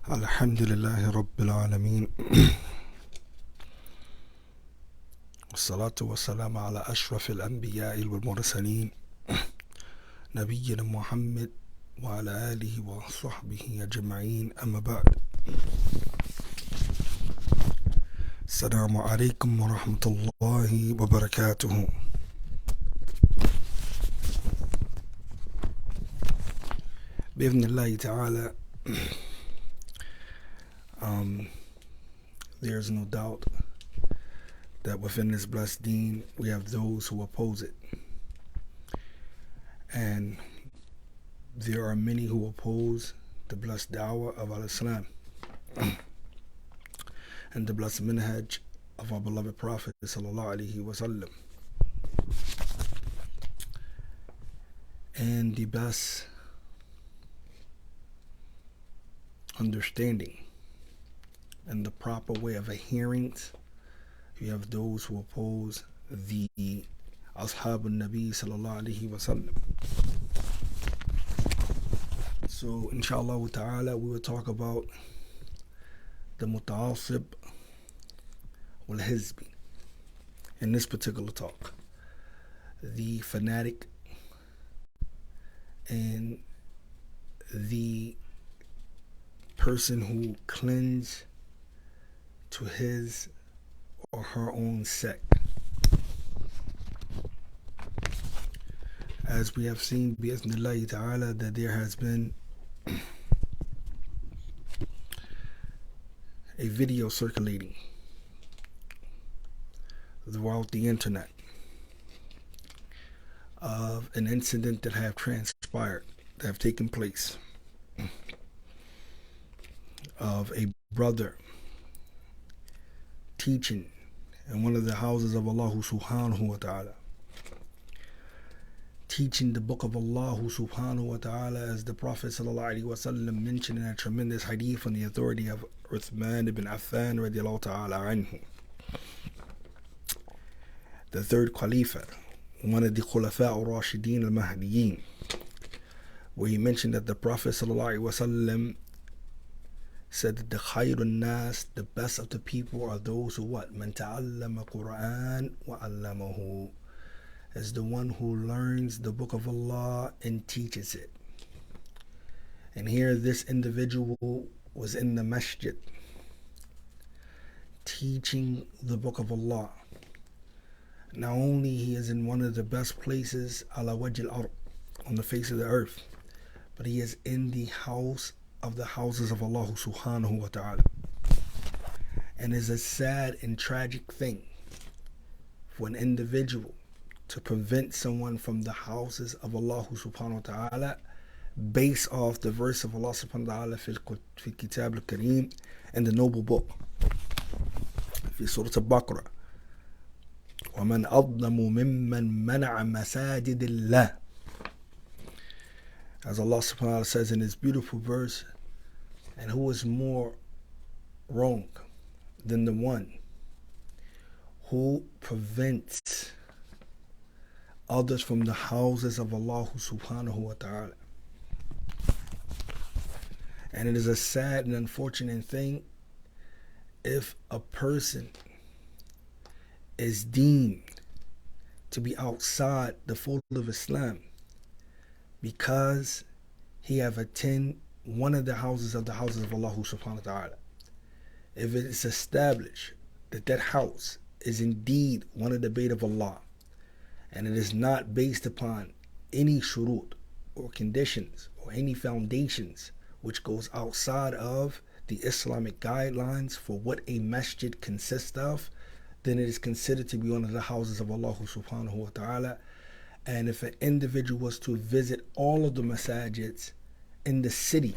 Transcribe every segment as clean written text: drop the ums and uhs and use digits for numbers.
Alhamdulillahi Rabbil Alameen. والصلاة والسلام على أشرف الأنبياء والمرسلين نبينا محمد وعلى آله وصحبه أجمعين أما بعد. السلام عليكم ورحمة الله وبركاته. بإذن الله تعالى, there's no doubt that within this blessed deen we have those who oppose it, and there are many who oppose the blessed dawah of al-Islam and the blessed minhaj of our beloved Prophet sallallahu alaihi wasallam. And the best understanding and the proper way of adherence, you have those who oppose the Ashab al-Nabi sallallahu alaihi wasallam. So inshallah ta'ala we will talk about the muta'assib wal-hizbi in this particular talk. The fanatic and the person who clings to his or her own sect. As we have seen, bi'iznillahi ta'ala, that there has been a video circulating throughout the internet of an incident that have transpired, that have taken place, of a brother teaching in one of the houses of Allah subhanahu wa ta'ala, teaching the book of Allah subhanahu wa ta'ala, as the Prophet sallallahu alaihi wasallam mentioned in a tremendous hadith on the authority of Uthman ibn Affan radiallahu ta'ala anhu, the third Khalifa, one of the Khulafa al-Rashideen al-Mahdiyin, where he mentioned that the Prophet sallallahu alaihi wasallam said that the khayrun nas, the best of the people, are those who what? Man ta'allama Qur'an wa 'allamahu, is the one who learns the book of Allah and teaches it. And here this individual was in the masjid teaching the book of Allah. Not only he is in one of the best places ala wajh al-ard, on the face of the earth, but he is in the house of the houses of Allah subhanahu wa ta'ala. And it's a sad and tragic thing for an individual to prevent someone from the houses of Allah subhanahu wa ta'ala based off the verse of Allah subhanahu wa ta'ala fi kitab al-kareem, in the noble book fi surah al-Baqarah, وَمَنْ أَظْلَمُ مِمَّنْ مَنَعَ مَسَاجِدِ اللَّهِ, as Allah subhanahu wa ta'ala says in his beautiful verse, and who is more wrong than the one who prevents others from the houses of Allah subhanahu wa ta'ala. And it is a sad and unfortunate thing if a person is deemed to be outside the fold of Islam because he have attended one of the houses of Allah subhanahu wa ta'ala. If it is established that that house is indeed one of the Bayt of Allah, and it is not based upon any shurut or conditions or any foundations which goes outside of the Islamic guidelines for what a masjid consists of, then it is considered to be one of the houses of Allah subhanahu wa ta'ala. And if an individual was to visit all of the masajids in the city,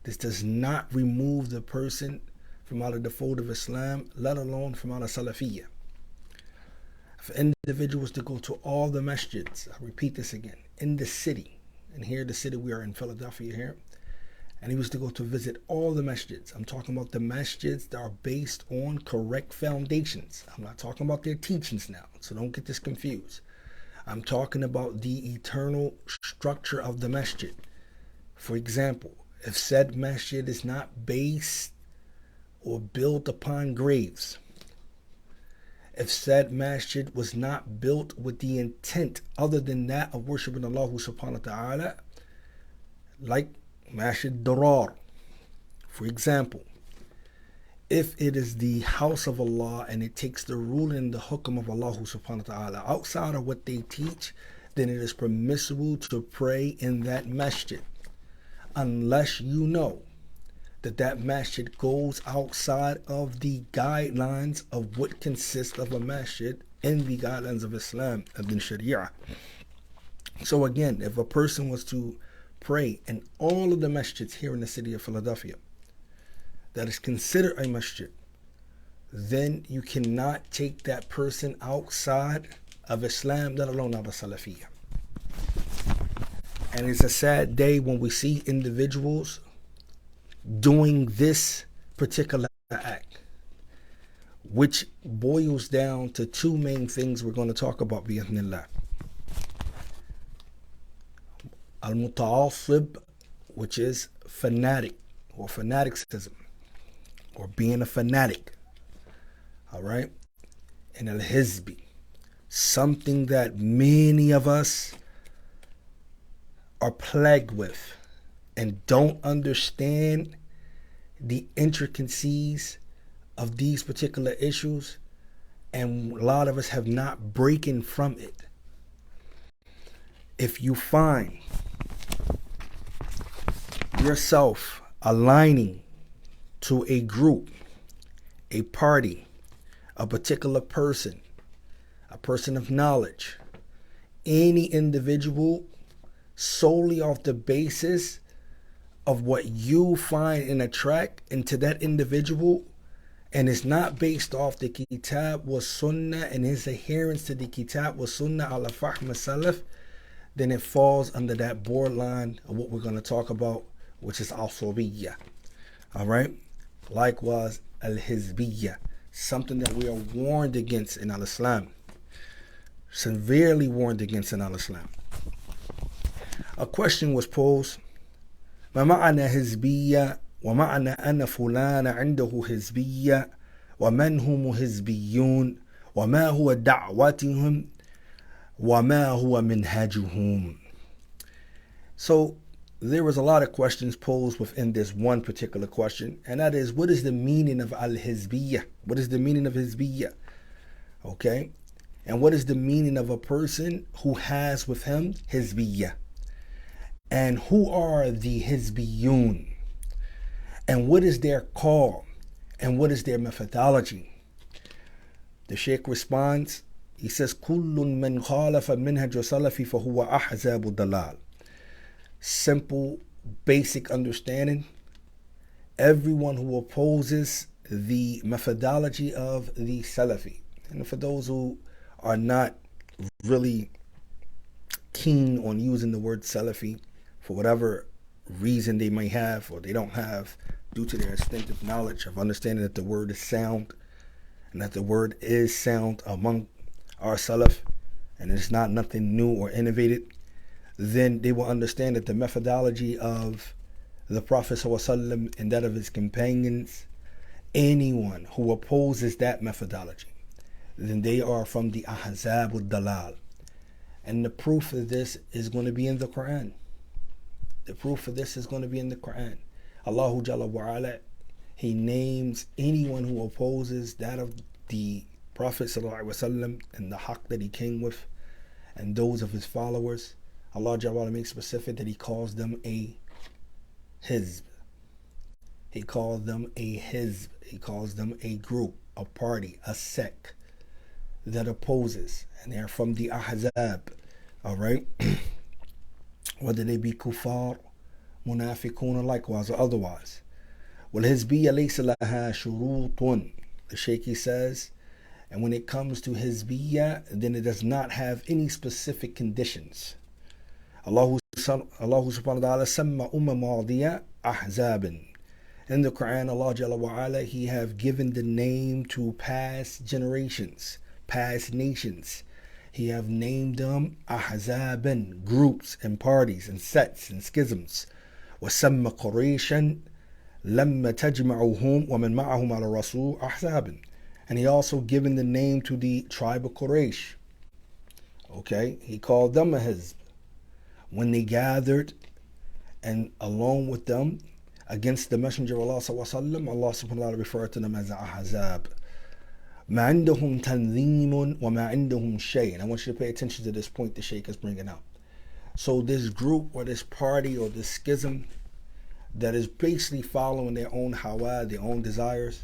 this does not remove the person from out of the fold of Islam, let alone from out of Salafiyya. If an individual was to go to all the masjids, I repeat this again, in the city, and here the city, we are in Philadelphia here, and he was to go to visit all the masjids. I'm talking about the masjids that are based on correct foundations. I'm not talking about their teachings now, so don't get this confused. I'm talking about the eternal structure of the masjid. For example, if said masjid is not based or built upon graves, if said masjid was not built with the intent other than that of worshiping Allah subhanahu wa ta'ala, like Masjid Darar, for example, if it is the house of Allah and it takes the rule and the hukm of Allah subhanahu wa ta'ala outside of what they teach, then it is permissible to pray in that masjid, unless you know that that masjid goes outside of the guidelines of what consists of a masjid in the guidelines of Islam and in Sharia. So again, if a person was to pray in all of the masjids here in the city of Philadelphia that is considered a masjid, then you cannot take that person outside of Islam, let alone of a Salafiyah. And it's a sad day when we see individuals doing this particular act, which boils down to two main things we're going to talk about bi'idhnillah. Al-Muta'assib, which is fanatic or fanaticism, or being a fanatic, all right? And al-Hizbi, something that many of us are plagued with and don't understand the intricacies of these particular issues, and a lot of us have not broken from it. If you find yourself aligning to a group, a party, a particular person, a person of knowledge, any individual, solely off the basis of what you find and attract into that individual, and it's not based off the Kitab wa Sunnah and his adherence to the Kitab wa Sunnah ala Fahm Salaf, then it falls under that borderline of what we're going to talk about, which is al-Subiyyah. All right? Likewise, al-Hizbiyyah, something that we are warned against in al-Islam, severely warned against in al-Islam. A question was posed: ما معنى حزبية ومعنى أن فلان عنده حزبية ومن هم حزبيون وما هو دعوتهم وما هو منهجهم. So there was a lot of questions posed within this one particular question, and that is, what is the meaning of al-Hizbiyyah? What is the meaning of Hizbiyyah? Okay? And what is the meaning of a person who has with him Hizbiyyah? And who are the Hizbiyun? And what is their call? And what is their methodology? The Sheikh responds, he says, كُلٌّ مَنْ خَالَفَ مِنْهَجُ سَلَفِ فَهُوَ أَحْزَابُ الضَّلَالِ. Simple, basic understanding. Everyone who opposes the methodology of the Salafi. And for those who are not really keen on using the word Salafi, for whatever reason they may have or they don't have, due to their instinctive knowledge of understanding that the word is sound and that the word is sound among our Salaf and it's not nothing new or innovated, then they will understand that the methodology of the Prophet ﷺ and that of his companions, anyone who opposes that methodology, then they are from the Ahzab al-Dalal. And the proof of this is going to be in the Quran. The proof of this is going to be in the Quran. Allahu Jalla wa Ala, he names anyone who opposes that of the Prophet ﷺ and the haqq that he came with and those of his followers. Allah Jalla wa Ala makes specific that he calls them a hizb. He calls them a hizb. He calls them a group, a party, a sect that opposes, and they're from the Ahzab. All right? Whether they be kuffar, munafiqun, or likewise or otherwise. وَالْحِزْبِيَّةُ لَيْسَ لَهَا شُرُوطٌ. The Shaykh says, and when it comes to Hizbiyyah, then it does not have any specific conditions. Allah subhanahu wa ta'ala samma madiyah ahzaban. In the Quran, Allah Jalla wa Ala, he have given the name to past generations, past nations. He have named them ahzaban, groups and parties and sects and schisms. وسمى قريشا لما تجمعهم ومن معهم على الرسول أحزابا. And he also given the name to the tribe of Quraysh. Okay, he called them a hizb. When they gathered and along with them against the Messenger of Allah sallallahu alaihi wasallam, Allah subhanahu wa ta'ala referred to them as ahzab. ما عندهم تنظيم وما عندهم شيء. And I want you to pay attention to this point the Shaykh is bringing out. So this group or this party or this schism that is basically following their own hawa, their own desires,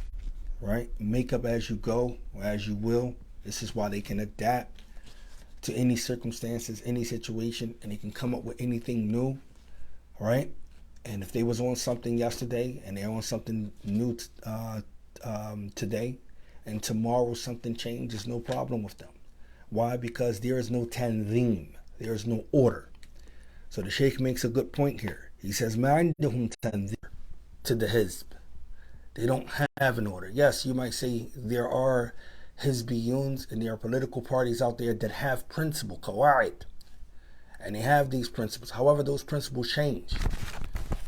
right? Make up as you go or as you will. This is why they can adapt to any circumstances, any situation, and they can come up with anything new, right? And if they was on something yesterday and they're on something new today, and tomorrow something changes, no problem with them. Why? Because there is no tanzim, there is no order. So the Shaykh makes a good point here. He says, "Ma indahum tanzim," to the hizb. They don't have an order. Yes, you might say there are hizbiyuns and there are political parties out there that have principle, qawaid, and they have these principles. However, those principles change.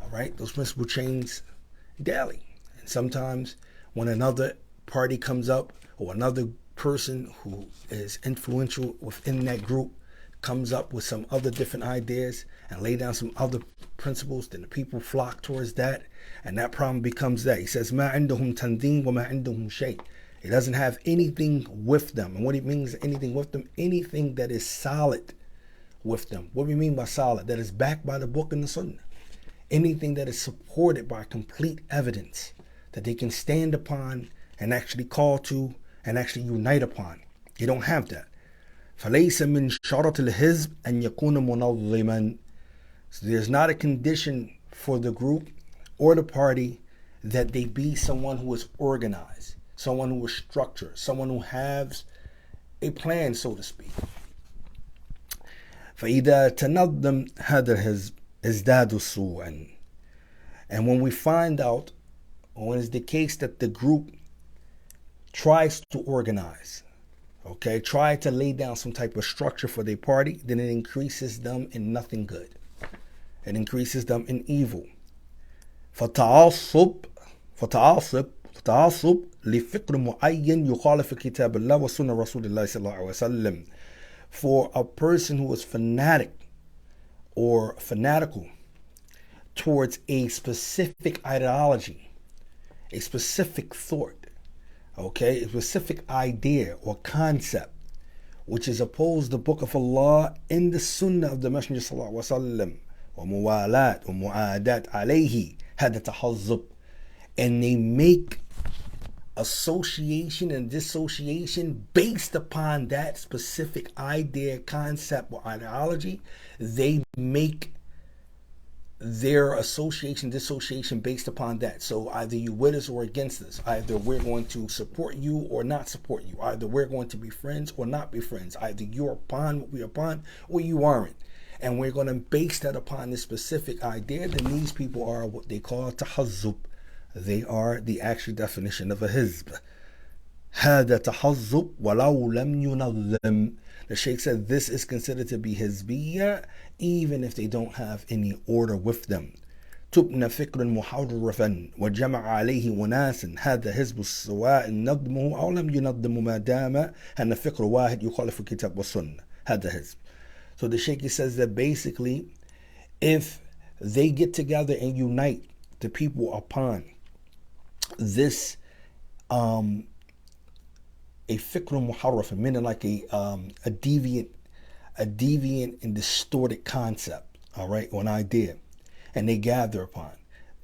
All right, those principles change daily, and sometimes when another party comes up or another person who is influential within that group comes up with some other different ideas and lay down some other principles, then the people flock towards that, and that problem becomes that. He says, "Ma indahum tandim wa ma indahum shay." It doesn't have anything with them. And what it means, anything with them, anything that is solid with them. What do we mean by solid? That is backed by the book and the sunnah. Anything that is supported by complete evidence that they can stand upon and actually call to and actually unite upon. You don't have that. فَلَيْسَ مِنْ شَرَطِ الْحِزْبِ أَنْ يَكُونَ مُنَظِّمًا. So there's not a condition for the group or the party that they be someone who is organized, someone who is structured, someone who has a plan, so to speak. فَإِذَا تَنَظَّمْ هَذَا الْحِزْبِ ازْدَادُ سُوءًا. And when we find out, or when it's the case that the group tries to organize, okay, try to lay down some type of structure for their party, then it increases them in nothing good. It increases them in evil. فتعصب لفكر معين يخالف كتاب الله وسنة رسول الله صلى الله عليه وسلم. For a person who is fanatic or fanatical towards a specific ideology, a specific thought, okay, a specific idea or concept, which is opposed to the book of Allah in the sunnah of the Messenger sallallahu alaihi wasallam, وموالاة ومعادات عليه هذا تحزب. And they make association and dissociation based upon that specific idea, concept, or ideology. They make their association, dissociation based upon that. So either you with us or against us. Either we're going to support you or not support you. Either we're going to be friends or not be friends. Either you're upon what we're upon or you aren't. And we're going to base that upon this specific idea. Then these people are what they call tahazzub. They are the actual definition of a hizb. هذا تحزب ولو لم ينظم. The Shaykh said this is considered to be hizbiyya even if they don't have any order with them. تبنى فكر محرفا وجمع عليه وناسا هذا حزب سواء نظمه أو لم ينظم ما دام أن فكر واحد يخالف الكتاب والسنة هذا حزب. So the Shaykh says that basically if they get together and unite the people upon this a fikr muharraf, meaning like a deviant and distorted concept, all right, or an idea, and they gather upon,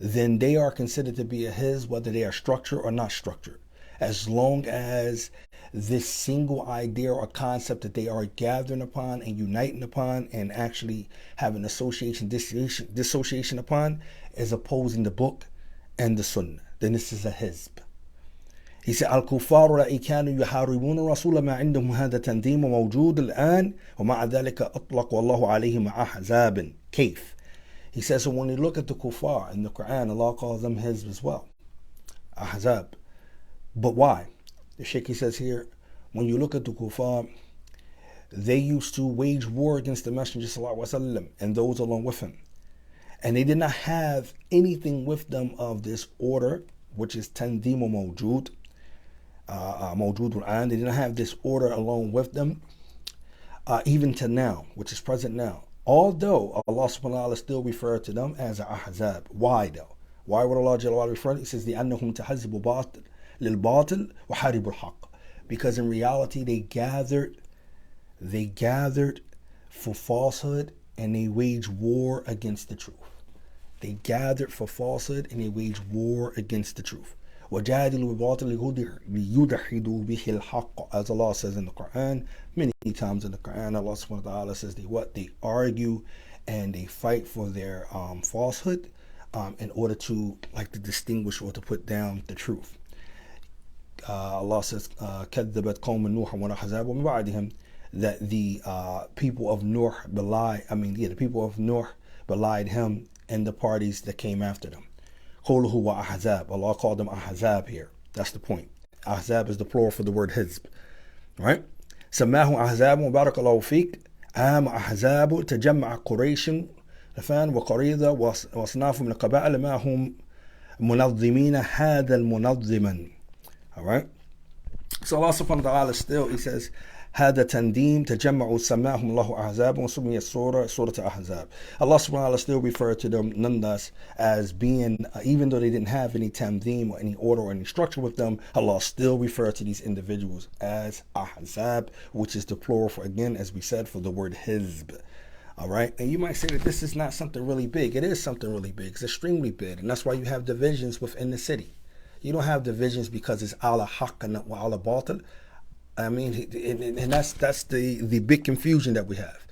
then they are considered to be a hizb, whether they are structured or not structured, as long as this single idea or concept that they are gathering upon and uniting upon and actually having association, dissociation upon is opposing the book and the sunnah, then this is a hizb. He said, الكفار رأي كانوا يحاربون الرسول ما عندهم هذا تنظيم موجود الآن ومع ذلك أطلق والله عليهم أحزاب كيف. He says, so when you look at the kuffar in the Quran, Allah calls them hizb as well, ahzab. But why? The Shaykh says here, when you look at the kuffar, they used to wage war against the Messenger sallallahu alaihi wasallam and those along with him. And they did not have anything with them of this order, which is tanzimu mawjud, mawjud al-an. They did not have this order along with them, even to now, which is present now. Although Allah subhanahu wa ta'ala still referred to them as ahzab. Why though? Why would Allah Jalla wa Ala refer to them? He says, لِأَنَّهُمْ تَحَزِّبُ لِلْبَاطِلِ وَحَارِبُ الْحَقِّ. Because in reality they gathered for falsehood and they waged war against the truth. They gathered for falsehood and they waged war against the truth. وَجَادِلُوا بِالْبَاطِلِ لِيُدْحِضُوا بِهِ الْحَقَّ. As Allah says in the Quran, many times in the Quran, Allah subhanahu wa ta'ala says they argue and they fight for their falsehood in order to distinguish or to put down the truth. Allah says, كَذَّبَتْ قَوْمُ نُوحٍ وَالْأَحْزَابُ مِنْ بَعْدِهِمْ, that the people of Nuh belied him and the parties that came after them. قَوْلُهُ وَأَحْزَابُ. Allah called them ahzab here. That's the point. Ahzab is the plural for the word hizb. Right? سماهم أحزاب وبارك الله فيك. أحزاب تجمع قريش وقريظة وأصناف من القبائل ما هم منظمين هذا المنظما. All right. So Allah subhanahu wa ta'ala still, he says, هذا تنديم تجمع سماهم الله أحزاب وسمي السورة سورة أحزاب. Allah subhanahu wa ta'ala still referred to them nonetheless as being, even though they didn't have any tamdeem or any order or any structure with them, Allah still referred to these individuals as ahzab, which is the plural for, again, as we said, for the word hizb. All right. And you might say that this is not something really big. It is something really big. It's extremely big. And that's why you have divisions within the city. You don't have divisions because it's ala haqq and ala batil. I mean, and that's the big confusion that we have.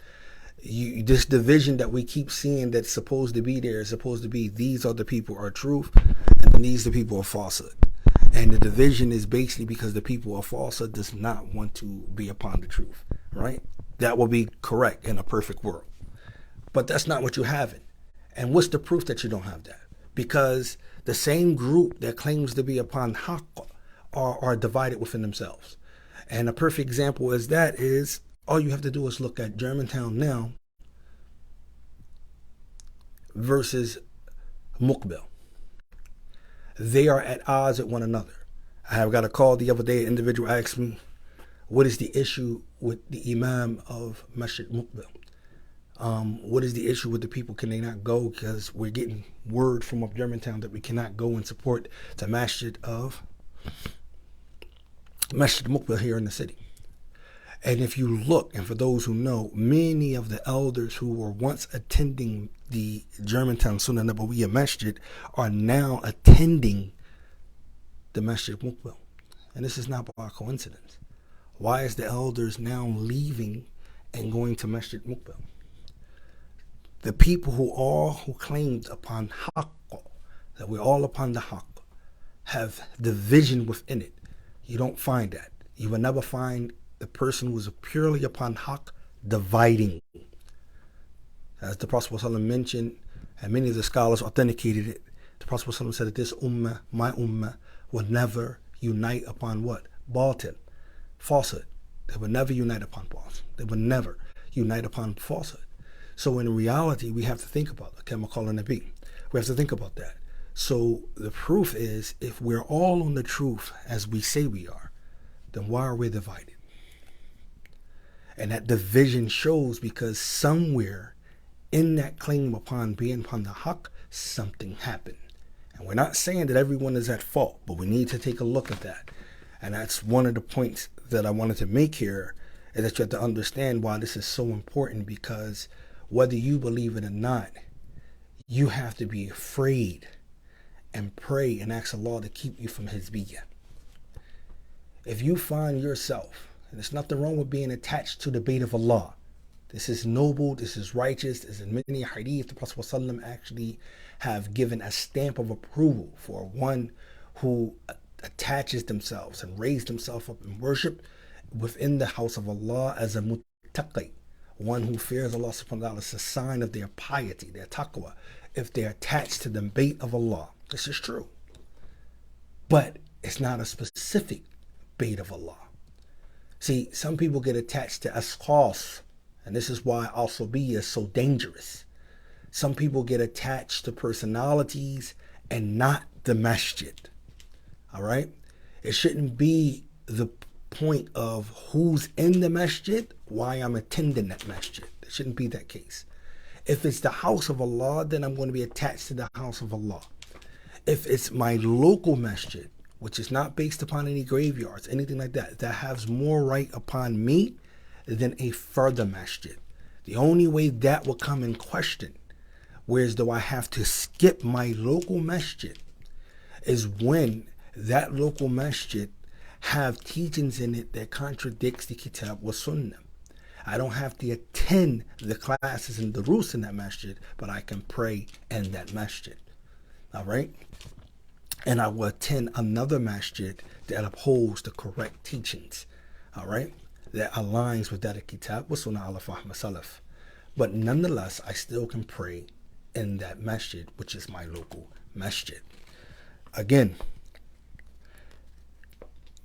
This division that we keep seeing that's supposed to be there is supposed to be these are the people are truth and these are the people are falsehood. And the division is basically because the people of falsehood does not want to be upon the truth, right? That will be correct in a perfect world. But that's not what you're having. And what's the proof that you don't have that? Because the same group that claims to be upon haqq are divided within themselves. And a perfect example is that is, all you have to do is look at Germantown now versus Muqbil. They are at odds with one another. I have got a call the other day, an individual asked me, what is the issue with the Imam of Masjid Muqbil? What is the issue with the people? Can they not go? Because we're getting word from up Germantown that we cannot go and support the Masjid Muqbil here in the city. And if you look, and for those who know, many of the elders who were once attending the Germantown Sunnah Nabawiyya Masjid are now attending the Masjid Muqbil. And this is not by coincidence. Why is the elders now leaving and going to Masjid Muqbil? The people who claimed upon haqq, that we're all upon the haqq, have division within it. You don't find that. You will never find the person who is purely upon haqq dividing. As the Prophet ﷺ mentioned, and many of the scholars authenticated it, the Prophet ﷺ said that this ummah, my ummah, will never unite upon what? Batil, falsehood. They will never unite upon falsehood. They will never unite upon falsehood. So in reality, we have to think about it. We have to think about that. So the proof is, if we're all on the truth as we say we are, then why are we divided? And that division shows because somewhere in that claim upon being upon the haqq, something happened. And we're not saying that everyone is at fault, but we need to take a look at that. And that's one of the points that I wanted to make here, is that you have to understand why this is so important, because whether you believe it or not, you have to be afraid and pray and ask Allah to keep you from hizbiyah. If you find yourself, and there's nothing wrong with being attached to the bait of Allah. This is noble, this is righteous. There's in many hadith, the Prophet ﷺ actually have given a stamp of approval for one who attaches themselves and raise themselves up in worship within the house of Allah as a muttaqi, one who fears Allah subhanahu wa ta'ala. It's a sign of their piety, their taqwa, if they're attached to the bait of Allah. This is true. But it's not a specific bait of Allah. See, some people get attached to ashkhas, and this is why al-Subiyyah is so dangerous. Some people get attached to personalities and not the masjid. All right? It shouldn't be the point of who's in the masjid, why I'm attending that masjid. It shouldn't be that case. If it's the house of Allah, then I'm going to be attached to the house of Allah. If it's my local masjid, which is not based upon any graveyards, anything like that, that has more right upon me than a further masjid. The only way that will come in question, whereas though I have to skip my local masjid, is when that local masjid have teachings in it that contradicts the Kitab wa Sunnah. I don't have to attend the classes and the rules in that masjid, but I can pray in that masjid. All right? And I will attend another masjid that upholds the correct teachings. All right? That aligns with that of Kitab wa Sunnah ala Fahm Salaf. But nonetheless, I still can pray in that masjid, which is my local masjid. Again,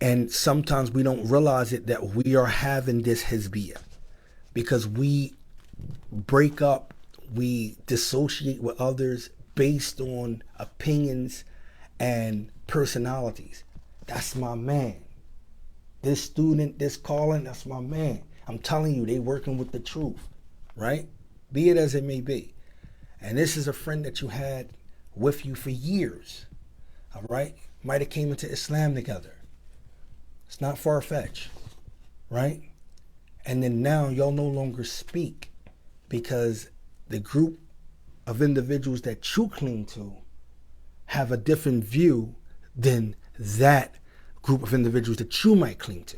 and sometimes we don't realize it that we are having this hizbiyah because we break up, we dissociate with others based on opinions and personalities. That's my man. This student, this calling, that's my man. I'm telling you, they working with the truth, right? Be it as it may be. And this is a friend that you had with you for years, all right? Might have came into Islam together. It's not far-fetched, right? And then now y'all no longer speak because the group of individuals that you cling to have a different view than that group of individuals that you might cling to.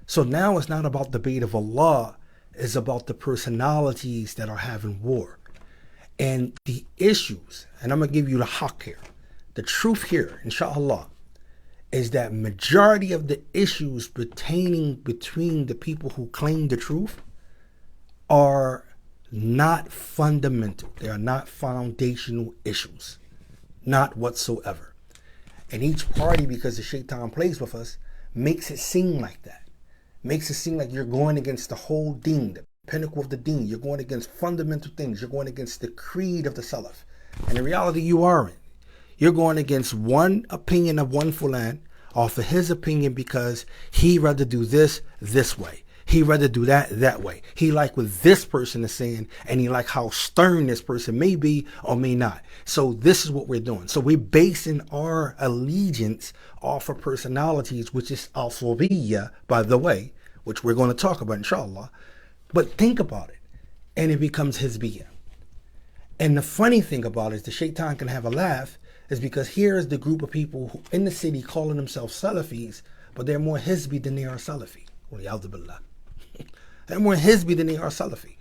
So now it's not about the debate of Allah, it's about the personalities that are having war. And the issues, and I'm going to give you the haqq here, the truth here, inshallah, is that majority of the issues pertaining between the people who claim the truth are not fundamental. They are not foundational issues. Not whatsoever. And each party, because the shaitan plays with us, makes it seem like that. Makes it seem like you're going against the whole deen, the pinnacle of the deen. You're going against fundamental things. You're going against the creed of the Salaf. And in reality, you aren't. You're going against one opinion of one fulan off of his opinion because he rather do this way. He rather do that way. He like what this person is saying, and he like how stern this person may be or may not. So this is what we're doing. So we're basing our allegiance off of personalities, which is al-Subiyyah, by the way, which we're going to talk about, inshallah. But think about it, and it becomes hizbiyah. And the funny thing about it is the shaitan can have a laugh is because here is the group of people who, in the city calling themselves Salafis, but they're more hizbi than they are Salafi. They're more hizbi than they are Salafi.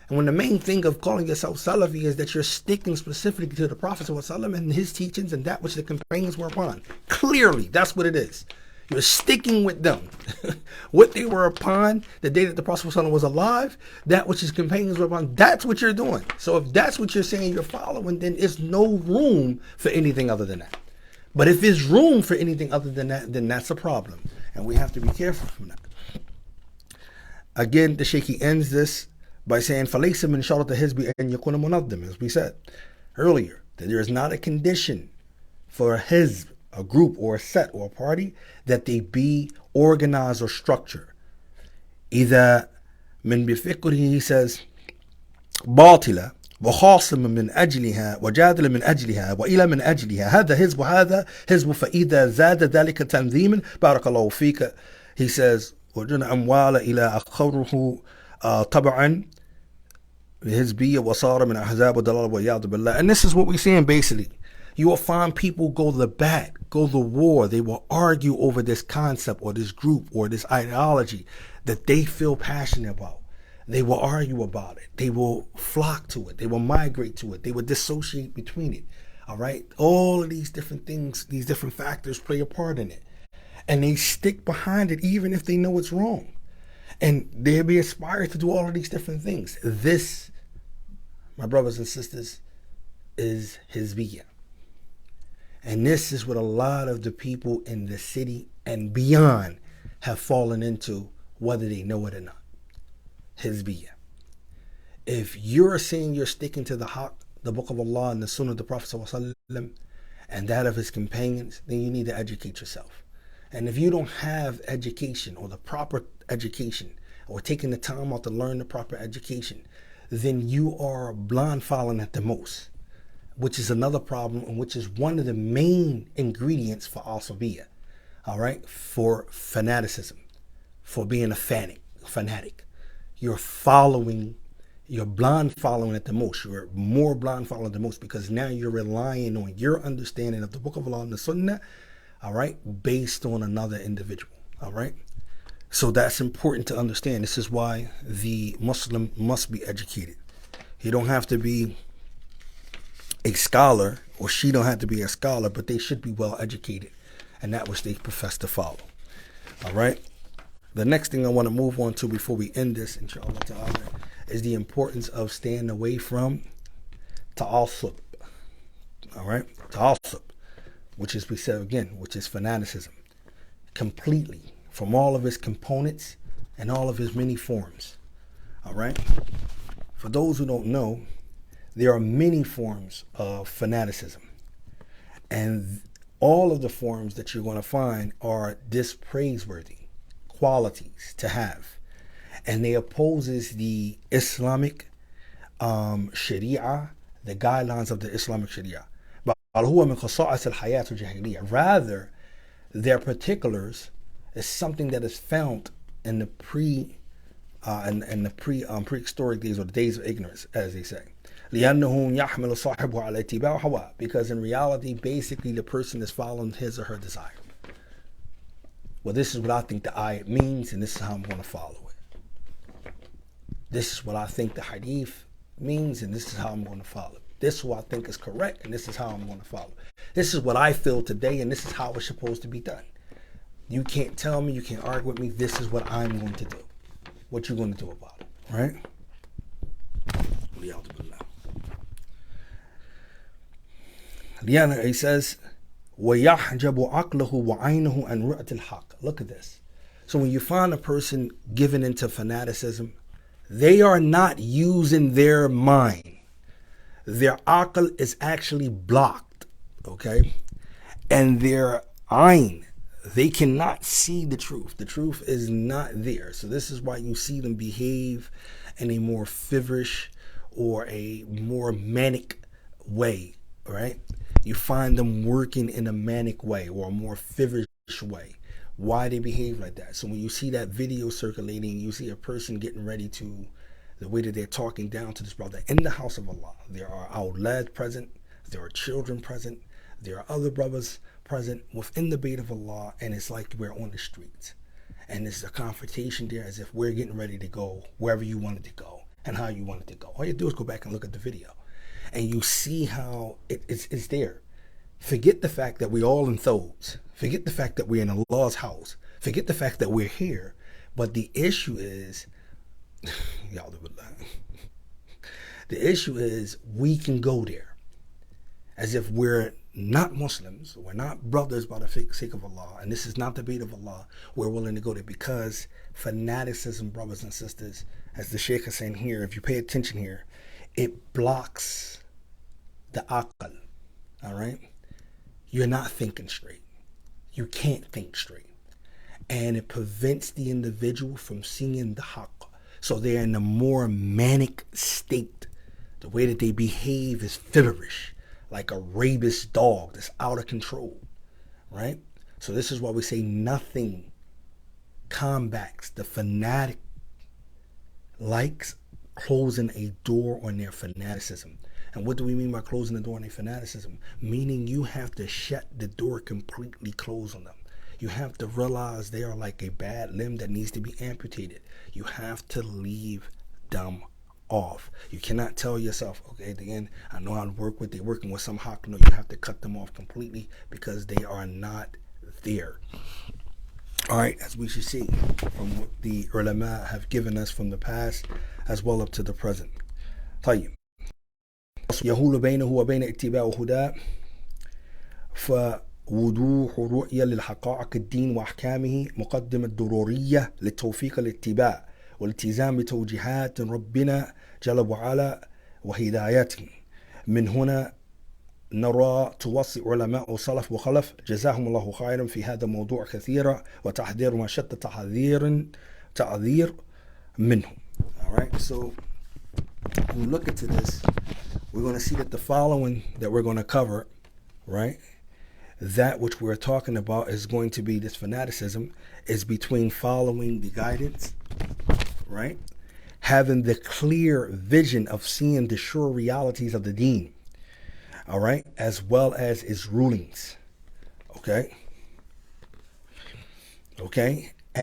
And when the main thing of calling yourself Salafi is that you're sticking specifically to the Prophet ﷺ and his teachings and that which the companions were upon. Clearly, that's what it is. You're sticking with them. What they were upon the day that the Prophet ﷺ was alive, that which his companions were upon, that's what you're doing. So if that's what you're saying you're following, then there's no room for anything other than that. But if there's room for anything other than that, then that's a problem. And we have to be careful from that. Again, the Shaykh ends this by saying, فَلَيْسَ مِنْ شَرَطِ الْحِزْبِ أَنْ يَكُونَ مُنَظَّمًا, as we said earlier, that there is not a condition for a hizb, a group or a set or a party, that they be organized or structured. إِذَا مِنْ بِفِكْرِهِ, he says, باطلة وخاصم من أجلها وجادل من أجلها وإلى من أجلها هذا حزب هذا حزب فإذا زاد ذلك تنظيما بارك الله فيك. He says, وجن أموال إلى أخره طبعا الحزبية وصار من أحزاب الضلال والعياذ بالله. And this is what we're saying basically. You will find people go to the bat, go to war. They will argue over this concept or this group or this ideology that they feel passionate about. They will argue about it. They will flock to it. They will migrate to it. They will dissociate between it. All right? All of these different things, these different factors play a part in it. And they stick behind it even if they know it's wrong. And they'll be inspired to do all of these different things. This, my brothers and sisters, is hizbiyah. And this is what a lot of the people in the city and beyond have fallen into, whether they know it or not. Hizbiyah. If you're saying you're sticking to the haqq, the Book of Allah and the Sunnah of the Prophet ﷺ and that of his companions, then you need to educate yourself. And if you don't have education or the proper education or taking the time out to learn the proper education, then you are blind following at the most, which is another problem and which is one of the main ingredients for asabiyya, all right, for fanaticism, for being a fanatic. You're blind following at the most. You're more blind following at the most because now you're relying on your understanding of the Book of Allah and the Sunnah, all right, based on another individual, all right? So that's important to understand. This is why the Muslim must be educated. He don't have to be a scholar, or she don't have to be a scholar, but they should be well educated and that which they profess to follow, all right? The next thing I want to move on to before we end this, inshallah ta'ala, is the importance of staying away from ta'assub, all right? Ta'assub, which is, we said again, which is fanaticism, completely, from all of its components and all of its many forms, all right? For those who don't know, there are many forms of fanaticism, and all of the forms that you're going to find are dispraiseworthy qualities to have, and they opposes the Islamic Sharia, the guidelines of the Islamic Sharia. Rather, their particulars is something that is found in the prehistoric days, or the days of ignorance, as they say. Because in reality, basically, the person is following his or her desire. Well, this is what I think the ayat means, and this is how I'm going to follow it. This is what I think the hadith means, and this is how I'm going to follow it. This is what I think is correct, and this is how I'm going to follow it. This is what I feel today, and this is how it's supposed to be done. You can't tell me, you can't argue with me. This is what I'm going to do. What you going to do about it, right? He says, وَيَحْجَبُ عَقْلَهُ وَعَيْنَهُ أَنْ رُؤْتِ الْحَقِّ. Look at this. So when you find a person given into fanaticism, they are not using their mind. Their aql is actually blocked, okay? And their ayn, they cannot see the truth. The truth is not there. So this is why you see them behave in a more feverish or a more manic way, right? You find them working in a manic way or a more feverish way. Why they behave like that? So when you see that video circulating, you see a person getting ready to, the way that they're talking down to this brother in the house of Allah. There are awlad present, there are children present, there are other brothers present within the Bayt of Allah, and it's like we're on the streets. And there's a confrontation there as if we're getting ready to go wherever you wanted to go and how you wanted to go. All you do is go back and look at the video. And you see how it's there. Forget the fact that we're all in throws. Forget the fact that we're in Allah's house. Forget the fact that we're here. But the issue is, the issue is we can go there as if we're not Muslims, we're not brothers by the sake of Allah, and this is not the Bayt of Allah. We're willing to go there because fanaticism, brothers and sisters, as the Shaykh is saying here, if you pay attention here, it blocks the aql, all right? You're not thinking straight. You can't think straight. And it prevents the individual from seeing the haqq. So they're in a more manic state. The way that they behave is feverish, like a rabies dog that's out of control, right? So this is why we say nothing combats the fanatic likes closing a door on their fanaticism. And what do we mean by closing the door on their fanaticism? Meaning you have to shut the door completely closed on them. You have to realize they are like a bad limb that needs to be amputated. You have to leave them off. You cannot tell yourself, okay, at the end, I know how to work with, they're working with some haqq. No, you have to cut them off completely because they are not there. All right, as we should see from what the ulama have given us from the past as well up to the present. طيب. يهول بينه وبين اتباع هدى فوضوح رؤية للحقائق الدين وأحكامه مقدمة ضرورية للتوفيق الاتباع والالتزام بتوجيهات ربنا جل وعلا وهدايته من هنا نرى توصي علماء صلف وخلف جزاهم الله خيرا في هذا الموضوع كثيرا وتحذير ما شتى تعذير منهم. All right, so when we look into this, we're going to see that the following that we're going to cover, right, that which we're talking about is going to be this fanaticism is between following the guidance, right, having the clear vision of seeing the sure realities of the deen, all right, as well as its rulings, okay,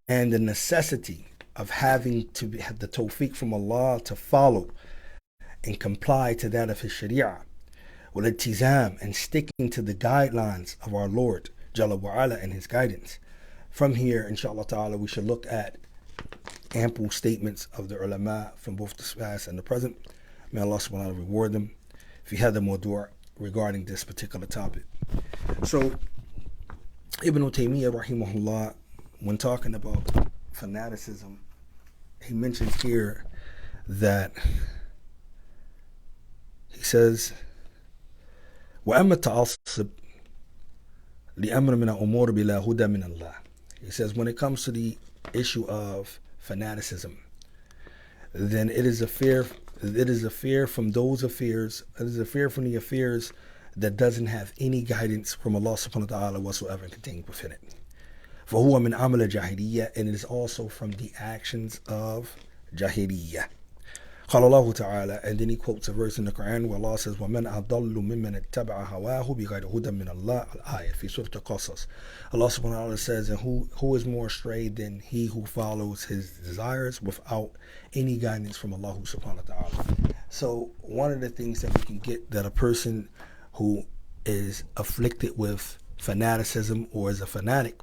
and the necessity of having to have the tawfiq from Allah to follow and comply to that of His Sharia, wal-iltizam, and sticking to the guidelines of our Lord Jalla wa Ala and His guidance. From here, inshallah ta'ala, we should look at ample statements of the ulama from both the past and the present. May Allah subhanahu wa ta'ala reward them fi hadha mawdu' regarding this particular topic. So, Ibn Taymiyyah rahimahullah, when talking about fanaticism, he mentions here that he says, وَأَمَّا التَّعَصُّبُ لِأَمْرٍ مِنَ الْأُمُورِ بِلَا هُدًى مِنَ اللَّهِ. He says, when it comes to the issue of fanaticism, then it is a fear from those affairs, it is a fear from the affairs that doesn't have any guidance from Allah subhanahu wa ta'ala whatsoever contained within it. فَهُوَ مِنْ عَمَلِ جَاهِلِيَّةٍ, and it is also from the actions of Jahiliyyah. قال الله تعالى, and then he quotes a verse in the Quran where Allah says, وَمَنْ أَضَلُّ مِمَّنِ اتَّبَعَ هَوَاهُ بِغَيْرِ هُدًى مِنَ اللَّهِ, al-ayah, fi Surah Al-Qasas. Allah subhanahu wa ta'ala says, and who is more astray than he who follows his desires without any guidance from Allah subhanahu wa ta'ala. So one of the things that we can get, that a person who is afflicted with fanaticism or is a fanatic,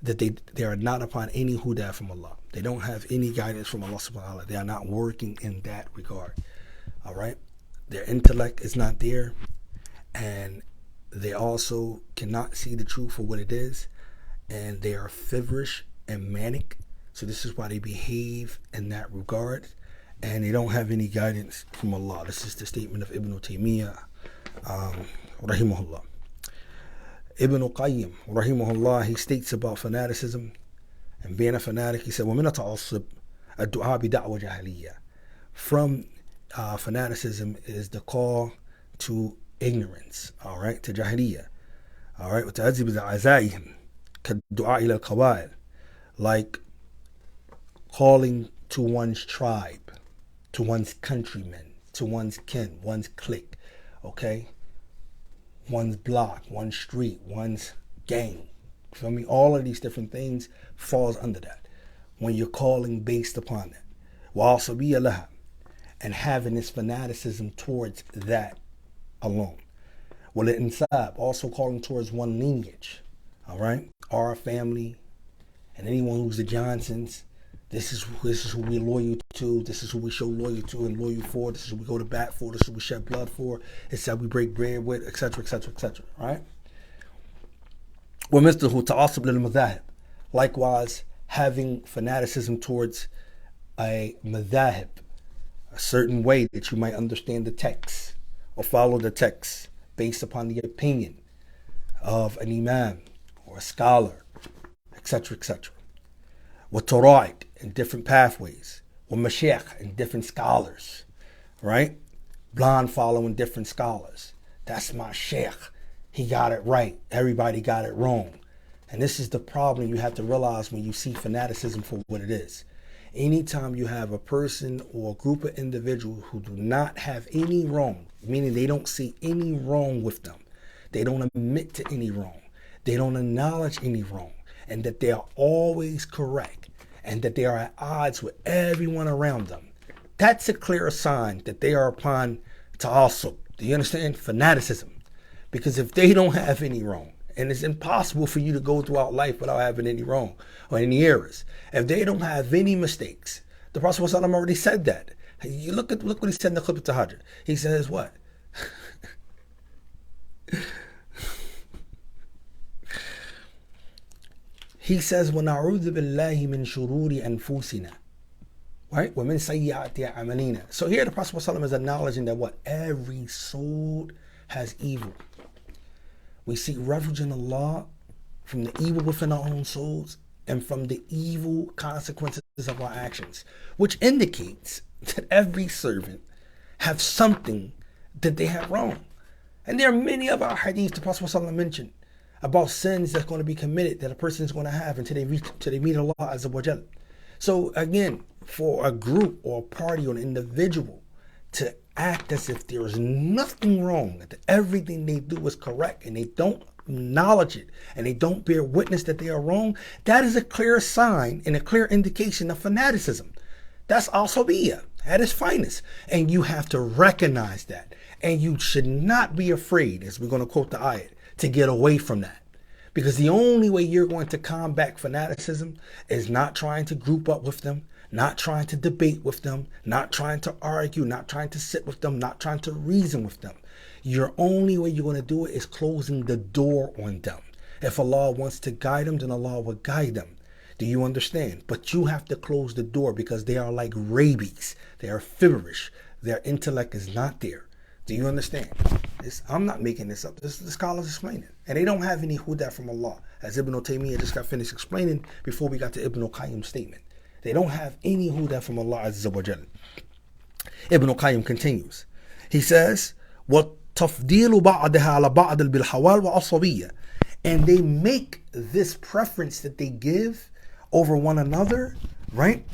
that they are not upon any huda from Allah. They don't have any guidance from Allah subhanahu wa ta'ala. They are not working in that regard. All right? Their intellect is not there, and they also cannot see the truth for what it is, and they are feverish and manic. So this is why they behave in that regard, and they don't have any guidance from Allah. This is the statement of Ibn Taymiyyah, rahimahullah. Ibn Qayyim, rahimahullah, he states about fanaticism and being a fanatic. He said, وَمِنَ تَعَصُّبْ الدُّعَاء بِدَعْوَ جَاهِلِيَّةٍ. From fanaticism is the call to ignorance, all right, to jahiliyyah, all right, وَتَعَذِّبِ عَزَائِهِمْ كَالدُّعَاء إِلَى الْقَبَائِلِ, like calling to one's tribe, to one's countrymen, to one's kin, one's clique, okay, one's block, one's street, one's gang. Feel me? All of these different things falls under that when you're calling based upon that. وَعَصَبِيَّ لَهَا, and having this fanaticism towards that alone. وَالْإِنْسَابِ, also calling towards one lineage, all right? Our family and anyone who's the Johnsons, this is who we're loyal to, this is who we show loyal to and loyal for, this is who we go to bat for, this is who we shed blood for, it's that we break bread with, etc., etc., etc., right? وَمِثْلُهُ تَعَصُّبْ لِلْمَذَاهِبِ, likewise having fanaticism towards a madhahib, a certain way that you might understand the text or follow the text based upon the opinion of an imam or a scholar, etc., etc. وَتَرَائِق, in different pathways, وَمَشَيِخ, in different scholars, right? Blind following different scholars. That's my sheikh. He got it right. Everybody got it wrong. And this is the problem you have to realize when you see fanaticism for what it is. Anytime you have a person or a group of individuals who do not have any wrong, meaning they don't see any wrong with them, they don't admit to any wrong, they don't acknowledge any wrong, and that they are always correct, and that they are at odds with everyone around them, that's a clear sign that they are upon ta'assub. Do you understand? Fanaticism. Because if they don't have any wrong, and it's impossible for you to go throughout life without having any wrong or any errors, if they don't have any mistakes, the Prophet ﷺ already said that. You look what he said in the Khutbah Tahajjud. He says what? He says, وَنَعُوذُ بِاللَّهِ مِنْ شُرُورِ أَنفُسِنَا Right? وَمِن سَيِّئَاتِ أَعْمَالِنَا. So here the Prophet ﷺ is acknowledging that what? Every soul has evil. We seek refuge in Allah from the evil within our own souls and from the evil consequences of our actions, which indicates that every servant have something that they have wrong. And there are many of our hadiths the Prophet ﷺ mentioned about sins that's going to be committed that a person is going to have until they meet Allah Azza wa Jal. So again, for a group or a party or an individual to act as if there is nothing wrong, that everything they do is correct, and they don't acknowledge it, and they don't bear witness that they are wrong, that is a clear sign and a clear indication of fanaticism. That's asabiyya at its finest. And you have to recognize that. And you should not be afraid, as we're going to quote the ayat, to get away from that. Because the only way you're going to combat fanaticism is not trying to group up with them, not trying to debate with them, not trying to argue, not trying to sit with them, not trying to reason with them. Your only way you're going to do it is closing the door on them. If Allah wants to guide them, then Allah will guide them. Do you understand? But you have to close the door because they are like rabies. They are feverish. Their intellect is not there. Do you understand? I'm not making this up. This is the scholars explaining. And they don't have any huda from Allah. As Ibn Taymiyyah just got finished explaining before we got to Ibn Qayyim's statement. They don't have any huda from Allah Azza wa Jal. Ibn Qayyim continues. He says, وَالتَّفْدِيلُ بَعْدَهَا عَلَى بَعْدٍ بِالْحَوَالِ وَعَصَبِيَّةٍ. And they make this preference that they give over one another, right?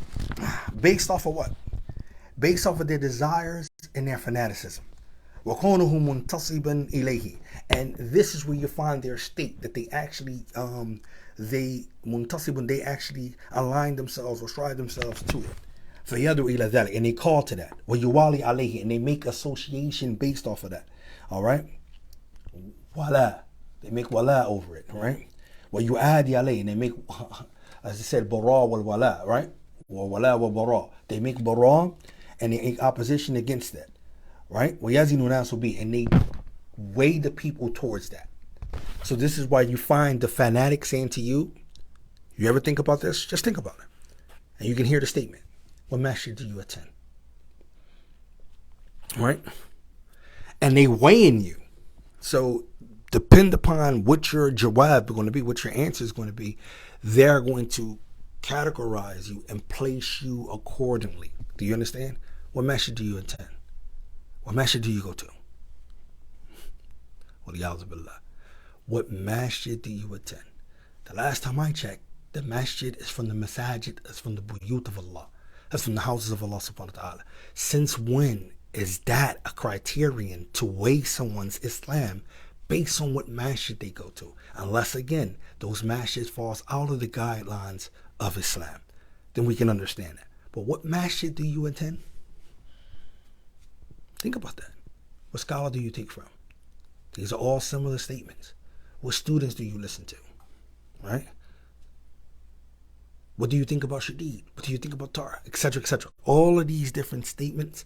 Based off of what? Based off of their desires and their fanaticism. وَكُونُهُ مُنْتَصِبًا إِلَيْهِ. And this is where you find their state, that they actually, they actually align themselves or strive themselves to it. فَيَدُوا إِلَى ذَلِكَ. And they call to that. وَيُوَالِي عَلَيْهِ. And they make association based off of that. All right? Wala. They make wala over it, right? وَيُعَادِ عَلَيْهِ. And they make, as I said, bara wal wala, right? Wala wal bara. They make bara and they make opposition against that. Right? And they weigh the people towards that. So this is why you find the fanatic saying to you, you ever think about this? Just think about it. And you can hear the statement. What masjid do you attend? Right? And they weigh in you. So depend upon what your jawab is going to be, what your answer is going to be, they're going to categorize you and place you accordingly. Do you understand? What masjid do you attend? What masjid do you go to? What masjid do you attend? The last time I checked, the masjid is from the masajid, it's from the buyut of Allah. That's from the houses of Allah subhanahu wa ta'ala. Since when is that a criterion to weigh someone's Islam based on what masjid they go to? Unless, again, those masjids falls out of the guidelines of Islam. Then we can understand that. But what masjid do you attend? Think about that. What scholar do you take from? These are all similar statements. What students do you listen to? Right? What do you think about Shadid? What do you think about Torah? Etc., etc. All of these different statements,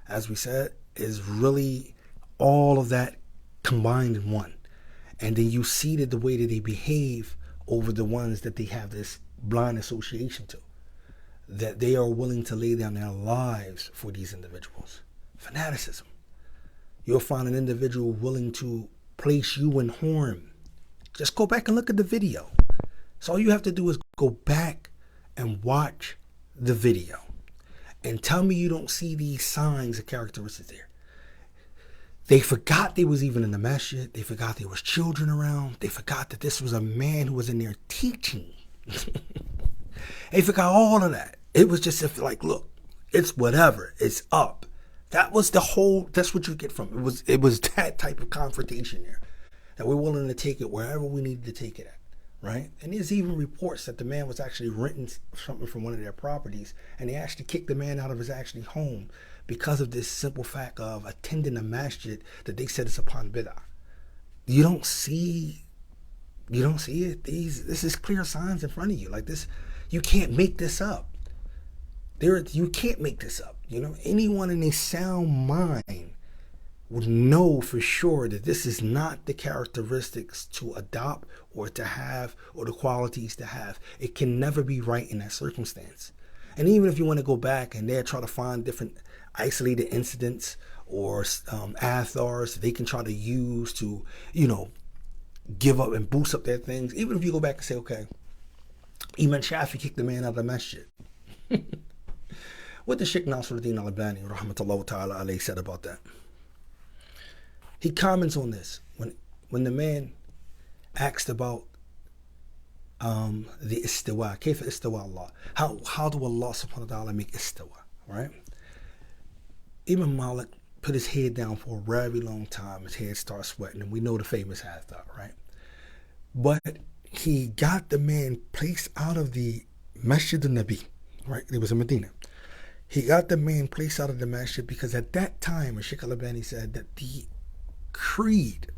as we said, is really all of that combined in one. And then you see that the way that they behave over the ones that they have this blind association to. That they are willing to lay down their lives for these individuals. Fanaticism. You'll find an individual willing to place you in harm. Just go back and look at the video. So all you have to do is go back and watch the video. And tell me you don't see these signs and characteristics there. They forgot they was even in the masjid. They forgot there was children around. They forgot that this was a man who was in there teaching. They forgot all of that. It was just like, look, it's whatever. It's up. That was the whole, that's what you get from it. It was that type of confrontation there. That we're willing to take it wherever we needed to take it at. Right? And there's even reports that the man was actually renting something from one of their properties, and they actually kicked the man out of his actually home because of this simple fact of attending a masjid that they said is upon bid'ah. You don't see it. This is clear signs in front of you. Like this, you can't make this up. You can't make this up. You know, anyone in a sound mind would know for sure that this is not the characteristics to adopt or to have or the qualities to have. It can never be right in that circumstance. And even if you want to go back and they're trying to find different isolated incidents or athars they can try to use to, give up and boost up their things. Even if you go back and say, okay, Imam Shafi kicked the man out of the masjid. What did Sheikh Nasruddin al-Albani, rahmatullah ta'ala alayhi, said about that? He comments on this when the man asked about the istiwa. Kayfa istiwa Allah? How do Allah subhanahu wa ta'ala make istiwa? Right? Imam Malik put his head down for a very long time. His head started sweating, and we know the famous hadith, right? But he got the man placed out of the Masjid al-Nabi, right? It was in Medina. He got the man placed out of the masjid because at that time, Sheikh al-Albani said that the creed,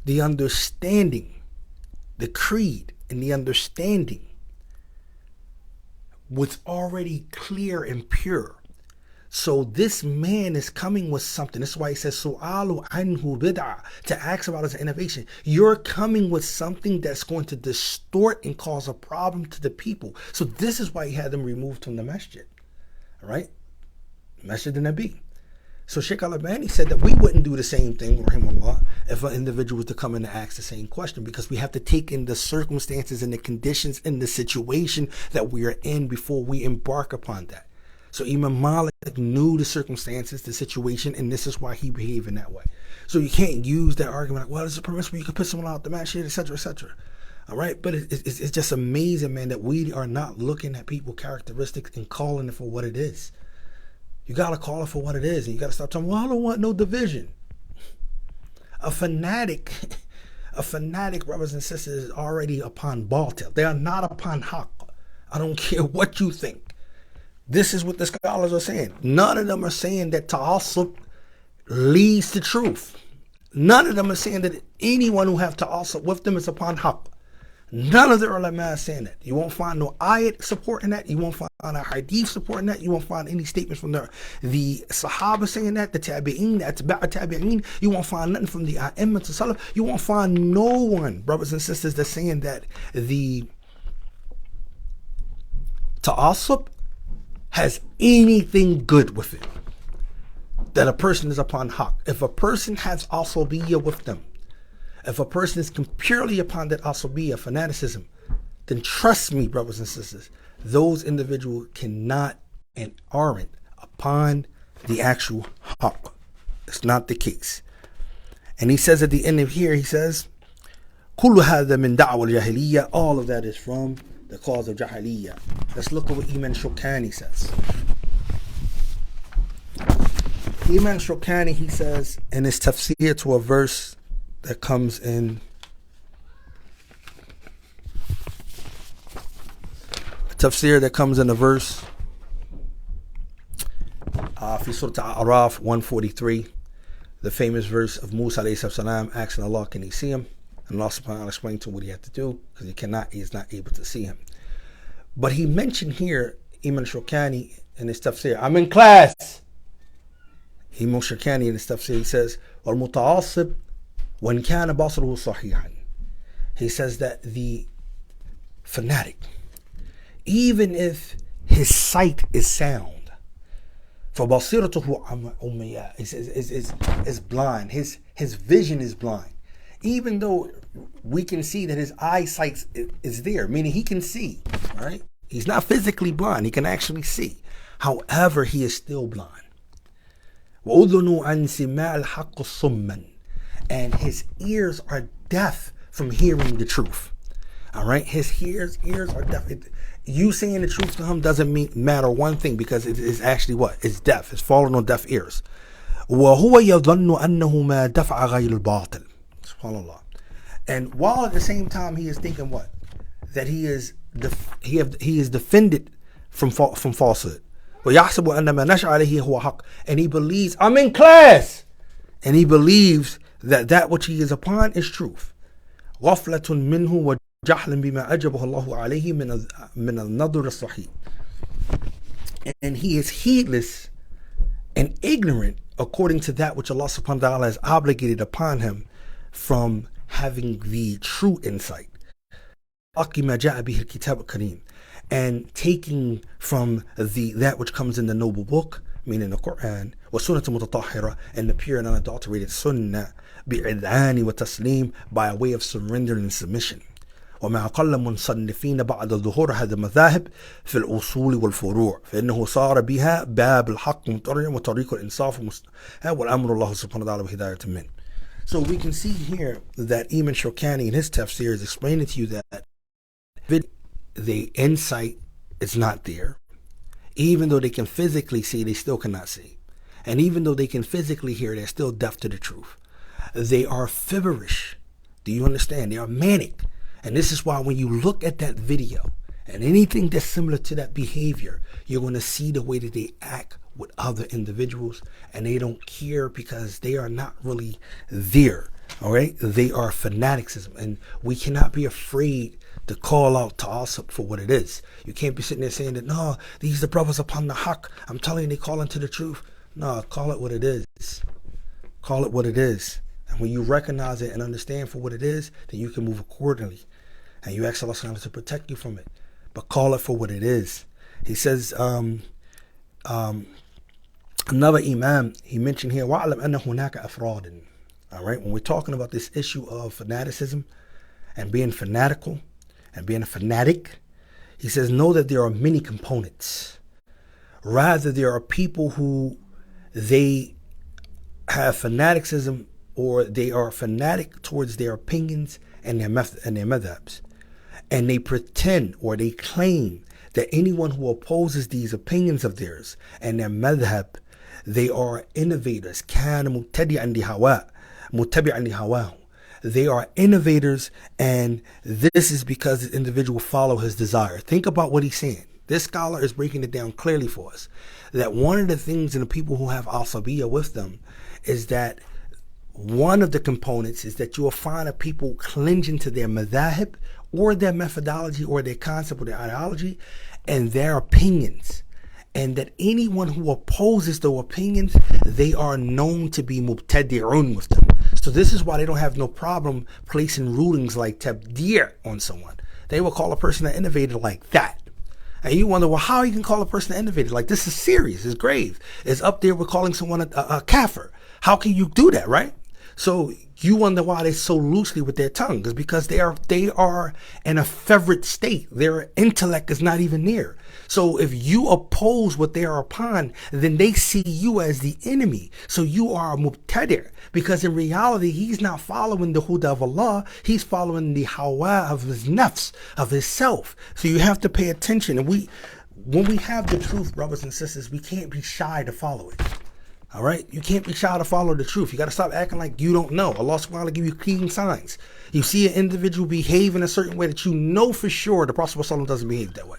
the understanding, the creed and the understanding was already clear and pure. So this man is coming with something. That's why he says, Su'alu anhu bid'ah, to ask about his innovation. You're coming with something that's going to distort and cause a problem to the people. So this is why he had them removed from the masjid. All right? Masjid al-Nabi. So Sheikh al-Albani said that we wouldn't do the same thing, rahimahullah, if an individual was to come in and ask the same question, because we have to take in the circumstances and the conditions and the situation that we are in before we embark upon that. So Imam Malik knew the circumstances, the situation, and this is why he behaved in that way. So you can't use that argument like, well, it's a permissible, you can put someone out the masjid, etc., etc. All right? But it's just amazing, man, that we are not looking at people's characteristics and calling it for what it is. You got to call it for what it is, and you got to stop telling, well, I don't want no division. A fanatic, brothers and sisters, is already upon batil. They are not upon haqq. I don't care what you think. This is what the scholars are saying. None of them are saying that ta'assub leads to truth. None of them are saying that anyone who have ta'assub with them is upon haqq. None of the ulama are saying that. You won't find no ayat supporting that. You won't find a hadith supporting that. You won't find any statements from the sahaba saying that, the tabi'een, the atba' tabi'een. You won't find nothing from the a'immat salaf. You won't find no one, brothers and sisters, that's saying that the ta'assub has anything good with it, that a person is upon haqq. If a person has asabiyya with them, if a person is purely upon that asabiyya, fanaticism, then trust me, brothers and sisters, those individuals cannot and aren't upon the actual haqq. It's not the case. And he says at the end of here, he says, كل هذا من دعوى الجاهلية. All of that is from the cause of Jahiliyyah. Let's look at what Imam Shawkani says. Imam Shawkani, he says in his tafsir to a verse that comes in a verse في Surah Al-A'raf 143, the famous verse of Musa alayhi salam asking Allah, can he see him? And Allah subhanahu wa ta'ala explained to him what he had to do, because he is not able to see him. But he mentioned here, Imam Shawkani in his tafsir, I'm in class. Imam Shawkani in his tafsir, he says, وَالْمُتَعَصِبْ وَإِنْ كَانَ بَصَرُهُ صَحِيحًا. He says that the fanatic, even if his sight is sound, فَبَصِيرَتُهُ عَمْيَاء, is blind, his vision is blind. Even though we can see that his eyesight is there, meaning he can see, right? He's not physically blind, he can actually see. However, he is still blind. وَأُذُنُوا عَنْ سِمَاعِ الْحَقِّ صُمًّا. And his ears are deaf from hearing the truth. All right? His ears are deaf. You saying the truth to him doesn't matter one thing, because it is actually what? It's deaf. It's falling on deaf ears. وَهُوَ يَظَنُّ أَنَّهُ مَا دَفَعَ غَيْرِ الْبَاطِلِ. SubhanAllah. And while at the same time he is thinking what? That he is defended from falsehood. وَيَحْسَبُ أَنَّ مَا نَشَأَ عَلَيْهِ هُوَ حَقٌّ. And he believes, I'm in class. And he believes that which he is upon is truth. غَفْلَةٌ مِّنْهُ وَجَحْلٌ بِمَا أَجَبَهُ اللَّهُ عَلَيْهِ مِنَ النَّظْرِ الصَّحِيحِ. And he is heedless and ignorant according to that which Allah subhanahu wa ta'ala has obligated upon him from having the true insight. ما جاء به الكتاب الكريم, and taking from that which comes in the noble book, meaning the Quran, وسنة متطهرة, and the pure and unadulterated sunnah, بإذعان وتسليم, by way of surrender and submission. وما أقل مصنفين بعد ظهور هذا المذاهب في الأصول والفروع, فإنه صار بها باب الحق مطريا وطريق الإنصاف والأمر الله سبحانه وتعالى بهداية من. So we can see here that Imam Shawkani in his tafsir is explaining to you that the insight is not there. Even though they can physically see, they still cannot see. And even though they can physically hear, they're still deaf to the truth. They are feverish. Do you understand? They are manic. And this is why when you look at that video and anything that's similar to that behavior, you're going to see the way that they act with other individuals, and they don't care because they are not really there. All right? They are fanaticism, and we cannot be afraid to call out ta'asub for what it is. You can't be sitting there saying that, no, these are the brothers upon the haqq. I'm telling you, they call into the truth. No, call it what it is. Call it what it is. And when you recognize it and understand for what it is, then you can move accordingly. And you ask Allah to protect you from it. But call it for what it is. He says, another Imam, he mentioned here, وَعْلَمْ أَنَّ هُنَاكَ أَفْرَادٍ. All right, when we're talking about this issue of fanaticism and being fanatical and being a fanatic, he says, know that there are many components. Rather, there are people who they have fanaticism, or they are fanatic towards their opinions and their madhabs. And they pretend, or they claim, that anyone who opposes these opinions of theirs and their madhab, they are innovators. They are innovators, and this is because the individual follow his desire. Think about what he's saying. This scholar is breaking it down clearly for us, that one of the things in the people who have asabiyya with them is that one of the components is that you will find a people clinging to their madhab or their methodology or their concept or their ideology and their opinions. And that anyone who opposes those opinions, they are known to be mubtadi'un with them. So this is why they don't have no problem placing rulings like tabdir on someone. They will call a person an innovator like that. And you wonder, well, how you can call a person an innovator? Like, this is serious, it's grave. It's up there with calling someone a kafir. How can you do that, right? So you wonder why they're so loosely with their tongue. It's because they are in a feverish state. Their intellect is not even there. So if you oppose what they are upon, then they see you as the enemy. So you are a mubtadi', because in reality, he's not following the huda of Allah. He's following the hawa of his nafs, of his self. So you have to pay attention. And when we have the truth, brothers and sisters, we can't be shy to follow it. All right? You can't be shy to follow the truth. You got to stop acting like you don't know. Allah subhanahu wa ta'ala give you clean signs. You see an individual behave in a certain way that you know for sure the Prophet doesn't behave that way.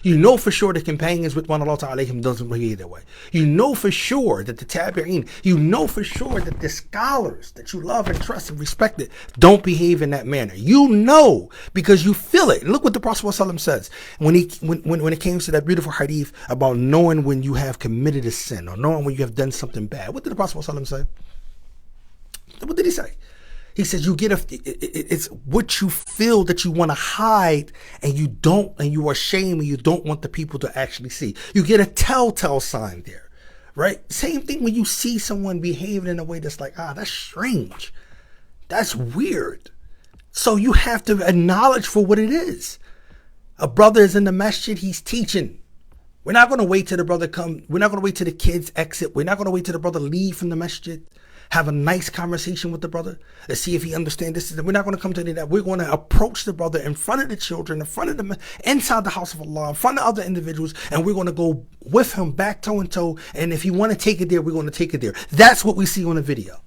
You know for sure the companions with one Allah Ta'ala doesn't behave that way. You know for sure that the tabi'een, you know for sure that the scholars that you love and trust and respect it don't behave in that manner. You know because you feel it. Look what the Prophet says when it came to that beautiful hadith about knowing when you have committed a sin or knowing when you have done something bad. What did the Prophet say? What did he say? He says it's what you feel that you want to hide and you are ashamed and you don't want the people to actually see. You get a telltale sign there, right? Same thing when you see someone behaving in a way that's like, that's strange. That's weird. So you have to acknowledge for what it is. A brother is in the masjid, he's teaching. We're not going to wait till the brother come. We're not going to wait till the kids exit. We're not going to wait till the brother leave from the masjid. Have a nice conversation with the brother. Let's see if he understands this. We're not going to come to any of that. We're going to approach the brother in front of the children, in front of the inside the house of Allah, in front of other individuals, and we're going to go with him back toe and toe. And if you want to take it there, we're going to take it there. That's what we see on the video.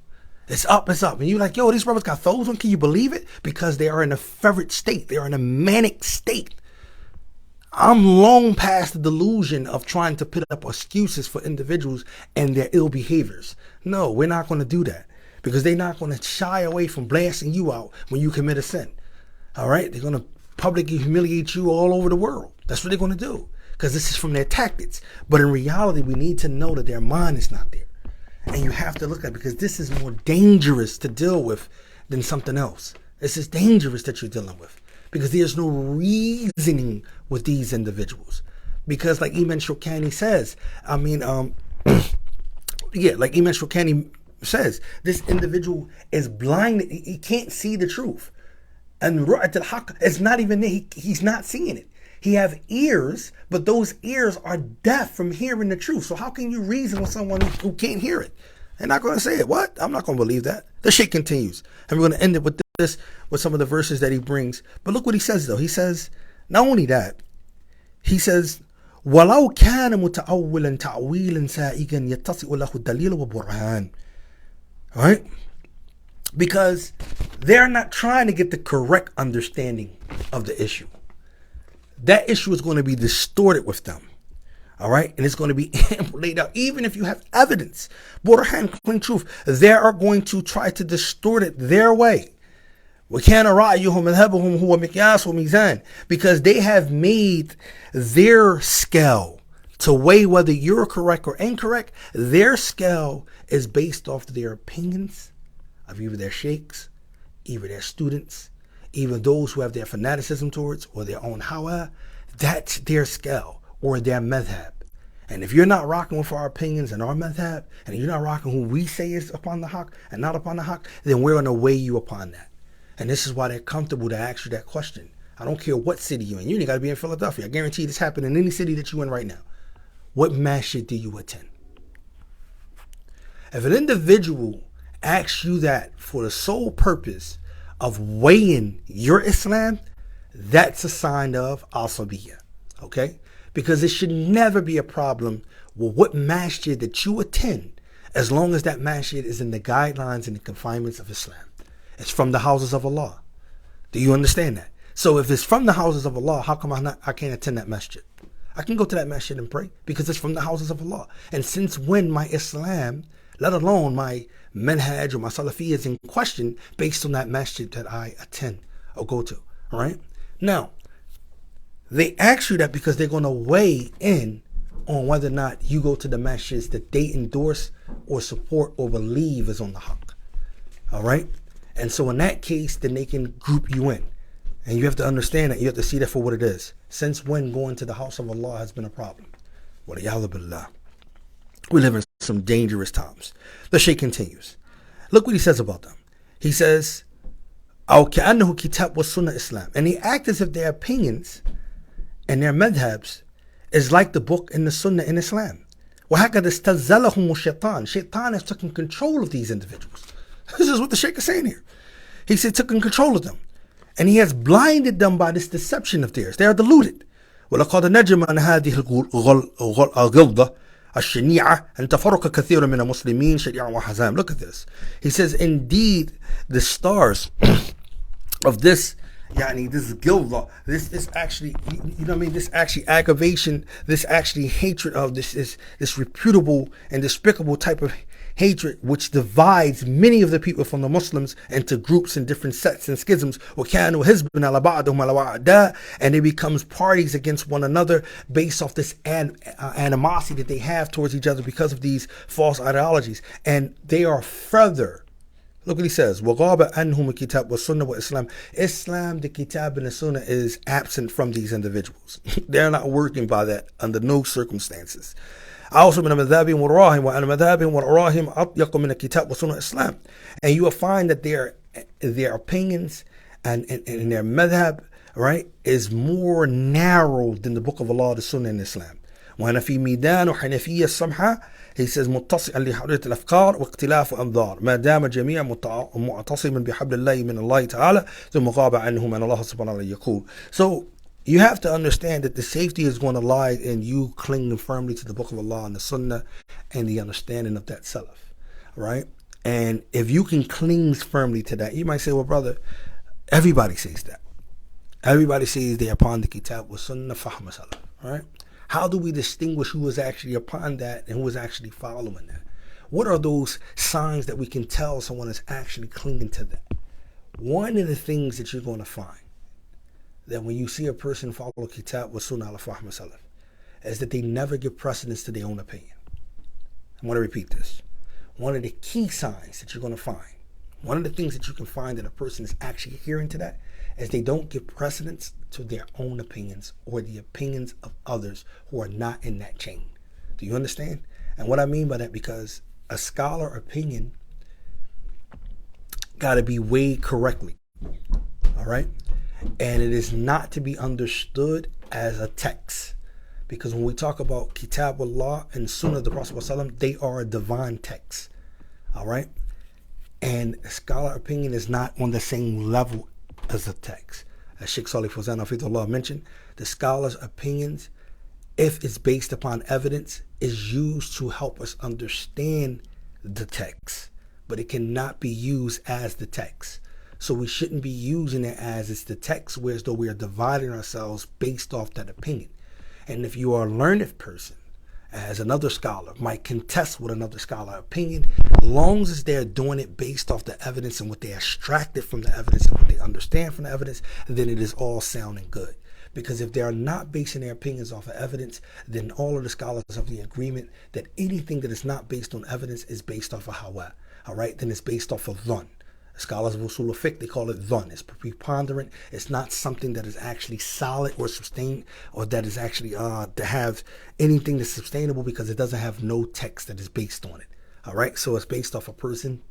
It's up, it's up. And you're like, yo, these brothers got throws on. Can you believe it? Because they are in a ferret state. They are in a manic state. I'm long past the delusion of trying to put up excuses for individuals and their ill behaviors. No, we're not going to do that because they're not going to shy away from blasting you out when you commit a sin. All right? They're going to publicly humiliate you all over the world. That's what they're going to do because this is from their tactics. But in reality, we need to know that their mind is not there. And you have to look at it because this is more dangerous to deal with than something else. This is dangerous that you're dealing with. because there's no reasoning with these individuals. Because like Imam Shokani says, like Imam Shokani says, this individual is blind. He can't see the truth. And Ru'at al-Haq is not even there. He's not seeing it. He have ears, but those ears are deaf from hearing the truth. So how can you reason with someone who can't hear it? They're not going to say it. What? I'm not going to believe that. The shit continues. And we're going to end it with this, with some of the verses that he brings. But look what he says, though. He says, not only that, he says, وَلَوْ كَانَ مُتَأَوِّلًا تَأْوِيلًا سَائِغًا يَتَّصِئُ لَهُ الدَّلِيلُ وَبُرْهَانٌ. All right? Because they're not trying to get the correct understanding of the issue. That issue is going to be distorted with them. All right? And it's going to be laid out. Even if you have evidence, Burhan, clean truth, they are going to try to distort it their way. وَكَانَ رَأْيُهُمْ مَذْهَبُهُمْ هُوَ مِقْيَاسُ وَمِيزَانٌ. Because they have made their scale to weigh whether you're correct or incorrect. Their scale is based off their opinions of either their sheikhs, either their students, even those who have their fanaticism towards, or their own hawa. That's their scale, or their madhab. And if you're not rocking with our opinions and our madhab, and you're not rocking who we say is upon the haq and not upon the haq, then we're going to weigh you upon that. And this is why they're comfortable to ask you that question. I don't care what city you're in. You ain't got to be in Philadelphia. I guarantee this happened in any city that you're in right now. What masjid do you attend? If an individual asks you that for the sole purpose of weighing your Islam, that's a sign of asabiyya, okay? Because it should never be a problem with what masjid that you attend, as long as that masjid is in the guidelines and the confinements of Islam. It's from the houses of Allah. Do you understand that? So if it's from the houses of Allah, how come I can't attend that masjid? I can go to that masjid and pray because it's from the houses of Allah. And since when my Islam, let alone my manhaj or my Salafi, is in question based on that masjid that I attend or go to, all right? Now, they ask you that because they're going to weigh in on whether or not you go to the masjids that they endorse or support or believe is on the haqq, all right? And so in that case, then they can group you in. And you have to understand that. You have to see that for what it is. Since when going to the house of Allah has been a problem? Waliyadu billah. We live in some dangerous times. The Shaykh continues. Look what he says about them. He says, أو كأنه كتاب والسنة Islam. And he acts as if their opinions and their madhabs is like the book and the sunnah in Islam. وهكذا استزلهم الشيطان. Shaitan has taken control of these individuals. This is what the Shaykh is saying here. He said, taken control of them. And he has blinded them by this deception of theirs. They are deluded. وَلَقَدْ نَجْمَ عَنْ هَذِهِ الْغِلْظَةِ الشَّنِيعَةِ أَنْ تَفَرُّقَ كَثِيرٌ مِنَ الْمُسْلِمِينَ شَرِيعًا وَحَزَامًا. Look at this. He says, indeed, the stars of this, this gilda, this is actually, you know what I mean? This actually aggravation, this actually hatred of this reputable and despicable type of hatred, which divides many of the people from the Muslims into groups and different sects and schisms, and it becomes parties against one another based off this animosity that they have towards each other because of these false ideologies. And they are further, look what he says, وَغَابَ أَنْهُمُ الْكِتَابُ وَالسُّنَّةُ وَإِسْلَامُ. Islam, the Kitab and the Sunnah is absent from these individuals. They're not working by that under no circumstances. Also من مذهبهم وراهم وأن مذهبهم وراهم أضيق من الكتاب والسنة Islam. And you will find that their opinions and their madhab, right, is more narrow than the book of Allah, the Sunnah in Islam. وأنا في ميدان وحنفية السمحة. He says متصلا لحرية الأفكار واختلاف الأنظار ما دام جميع معتصما بحبل الله من الله تعالى ثم غاب عنهم أن الله سبحانه وتعالى يقول. So you have to understand that the safety is going to lie in you clinging firmly to the book of Allah and the Sunnah and the understanding of that Salaf, right? And if you can cling firmly to that, you might say, well, brother, everybody says that. Everybody says they're upon the Kitab wa Sunnah Fahm Salaf, right? How do we distinguish who is actually upon that and who is actually following that? What are those signs that we can tell someone is actually clinging to that? One of the things that you're going to find that when you see a person follow Kitab wa Sunnah ala Fahm Salaf is that they never give precedence to their own opinion. I'm going to repeat this. One of the key signs that you're going to find, one of the things that you can find that a person is actually adhering to that, is they don't give precedence to their own opinions or the opinions of others who are not in that chain. Do you understand? And what I mean by that, because a scholar opinion got to be weighed correctly. All right? And it is not to be understood as a text. Because when we talk about Kitabullah and Sunnah of the Prophet ﷺ, they are a divine text. All right? And scholar opinion is not on the same level as the text. As Sheikh Salih Fawzan Hafidhullah mentioned, the scholar's opinions, if it's based upon evidence, is used to help us understand the text. But it cannot be used as the text. So we shouldn't be using it as it's the text, whereas though we are dividing ourselves based off that opinion. And if you are a learned person, as another scholar might contest with another scholar opinion, long as they're doing it based off the evidence and what they extracted from the evidence and what they understand from the evidence, then it is all sound and good. Because if they are not basing their opinions off of evidence, then all of the scholars have the agreement that anything that is not based on evidence is based off of hawa. All right, then it's based off of dhann. Scholars of usul al-fiqh, they call it dhann. It's preponderant. It's not something that is actually solid or sustained, or that is actually to have anything that's sustainable, because it doesn't have no text that is based on it. All right, so it's based off a person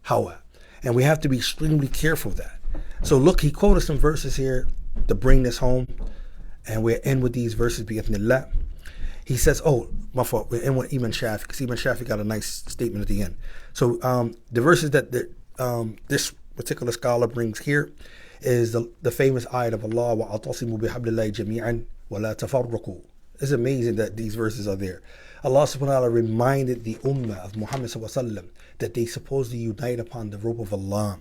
hawa, and we have to be extremely careful of that. So look, he quoted some verses here to bring this home, and we'll end with these verses bi'ithnillah. He says, oh, my fault, we'll end with Imam Shafi, because Imam Shafi got a nice statement at the end. So the verses that this particular scholar brings here is the famous ayat of Allah, وَأَعْتَصِمُوا بِحَبْلِ اللَّهِ جَمِيعًا وَلَا تَفَرَّقُوا. It's amazing that these verses are there. Allah subhanahu wa ta'ala reminded the ummah of Muhammad sallallahu alaihi wasallam that they supposed to unite upon the rope of Allah.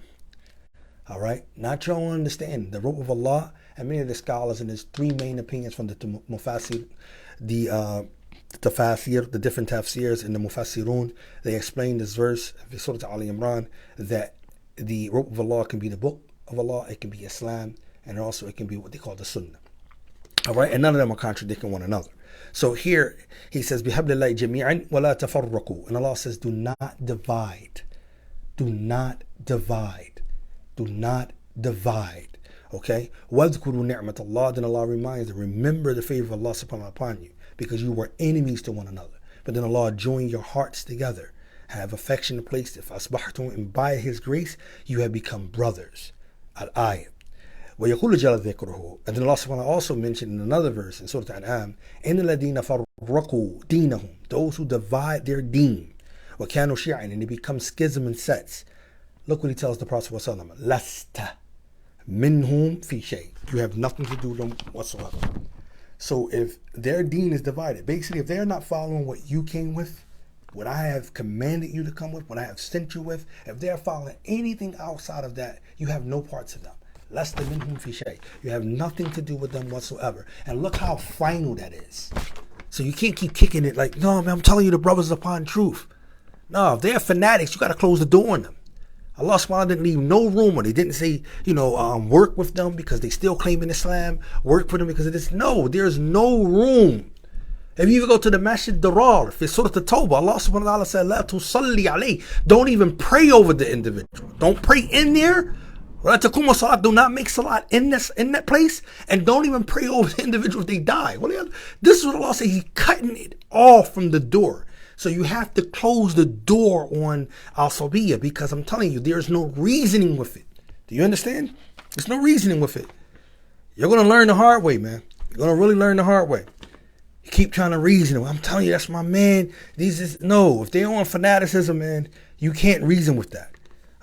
All right, not your own understanding, the rope of Allah. And many of the scholars, and there's three main opinions from the mufassir, the tafasir, the different tafsirs in the mufassirun. They explain this verse, Surah Ali Imran, that the rope of Allah can be the book of Allah, it can be Islam, and also it can be what they call the Sunnah. All right, and none of them are contradicting one another. So here he says, "Bihablillahi jami'an wa la tafarraqu," and Allah says, "Do not divide, do not divide, do not divide." Okay, وَاذْكُرُوا نِعْمَةَ اللَّهِ. Then Allah reminds them, remember the favor of Allah subhanahu wa ta'ala upon you, because you were enemies to one another. But then Allah joined your hearts together, have affection placed it. فَأَصْبَحْتُمْ, and by His grace, you have become brothers. Al-ayat. وَيَقُولُ جَلَ ذِكْرُهُ. And then Allah subhanahu wa ta'ala also mentioned in another verse in Surah Al-An'am, إِنَّ الَّذِينَ فَرَّقُوا دِينَهُم, those who divide their deen, وَكَانُوا شِيَعًا, and they become schism and sects. Look what He tells the Prophet ﷺ, لَسْتَ minhum fi shay. You have nothing to do with them whatsoever. So if their deen is divided, basically if they're not following what you came with, what I have commanded you to come with, what I have sent you with, if they're following anything outside of that, you have no parts of them. Lasta minhum fi shay. You have nothing to do with them whatsoever. And look how final that is. So you can't keep kicking it like, no, man, I'm telling you the brothers upon truth. No, if they're fanatics, you got to close the door on them. Allah subhanahu wa ta'ala didn't leave no room, or they didn't say, work with them because they still claim in Islam, work for them because of this. No, there's no room. If you even go to the Masjid Darar, if it's Surah At-Tawbah, Allah subhanahu wa ta'ala said, La tusalli alayh. Don't even pray over the individual. Don't pray in there. Do not make salat in that place, and don't even pray over the individual if they die. This is what Allah says. He's cutting it off from the door. So you have to close the door on al-sabiyya, because I'm telling you, there's no reasoning with it. Do you understand? There's no reasoning with it. You're going to learn the hard way, man. You're going to really learn the hard way. You keep trying to reason. I'm telling you, that's my man. No, if they're on fanaticism, man, you can't reason with that.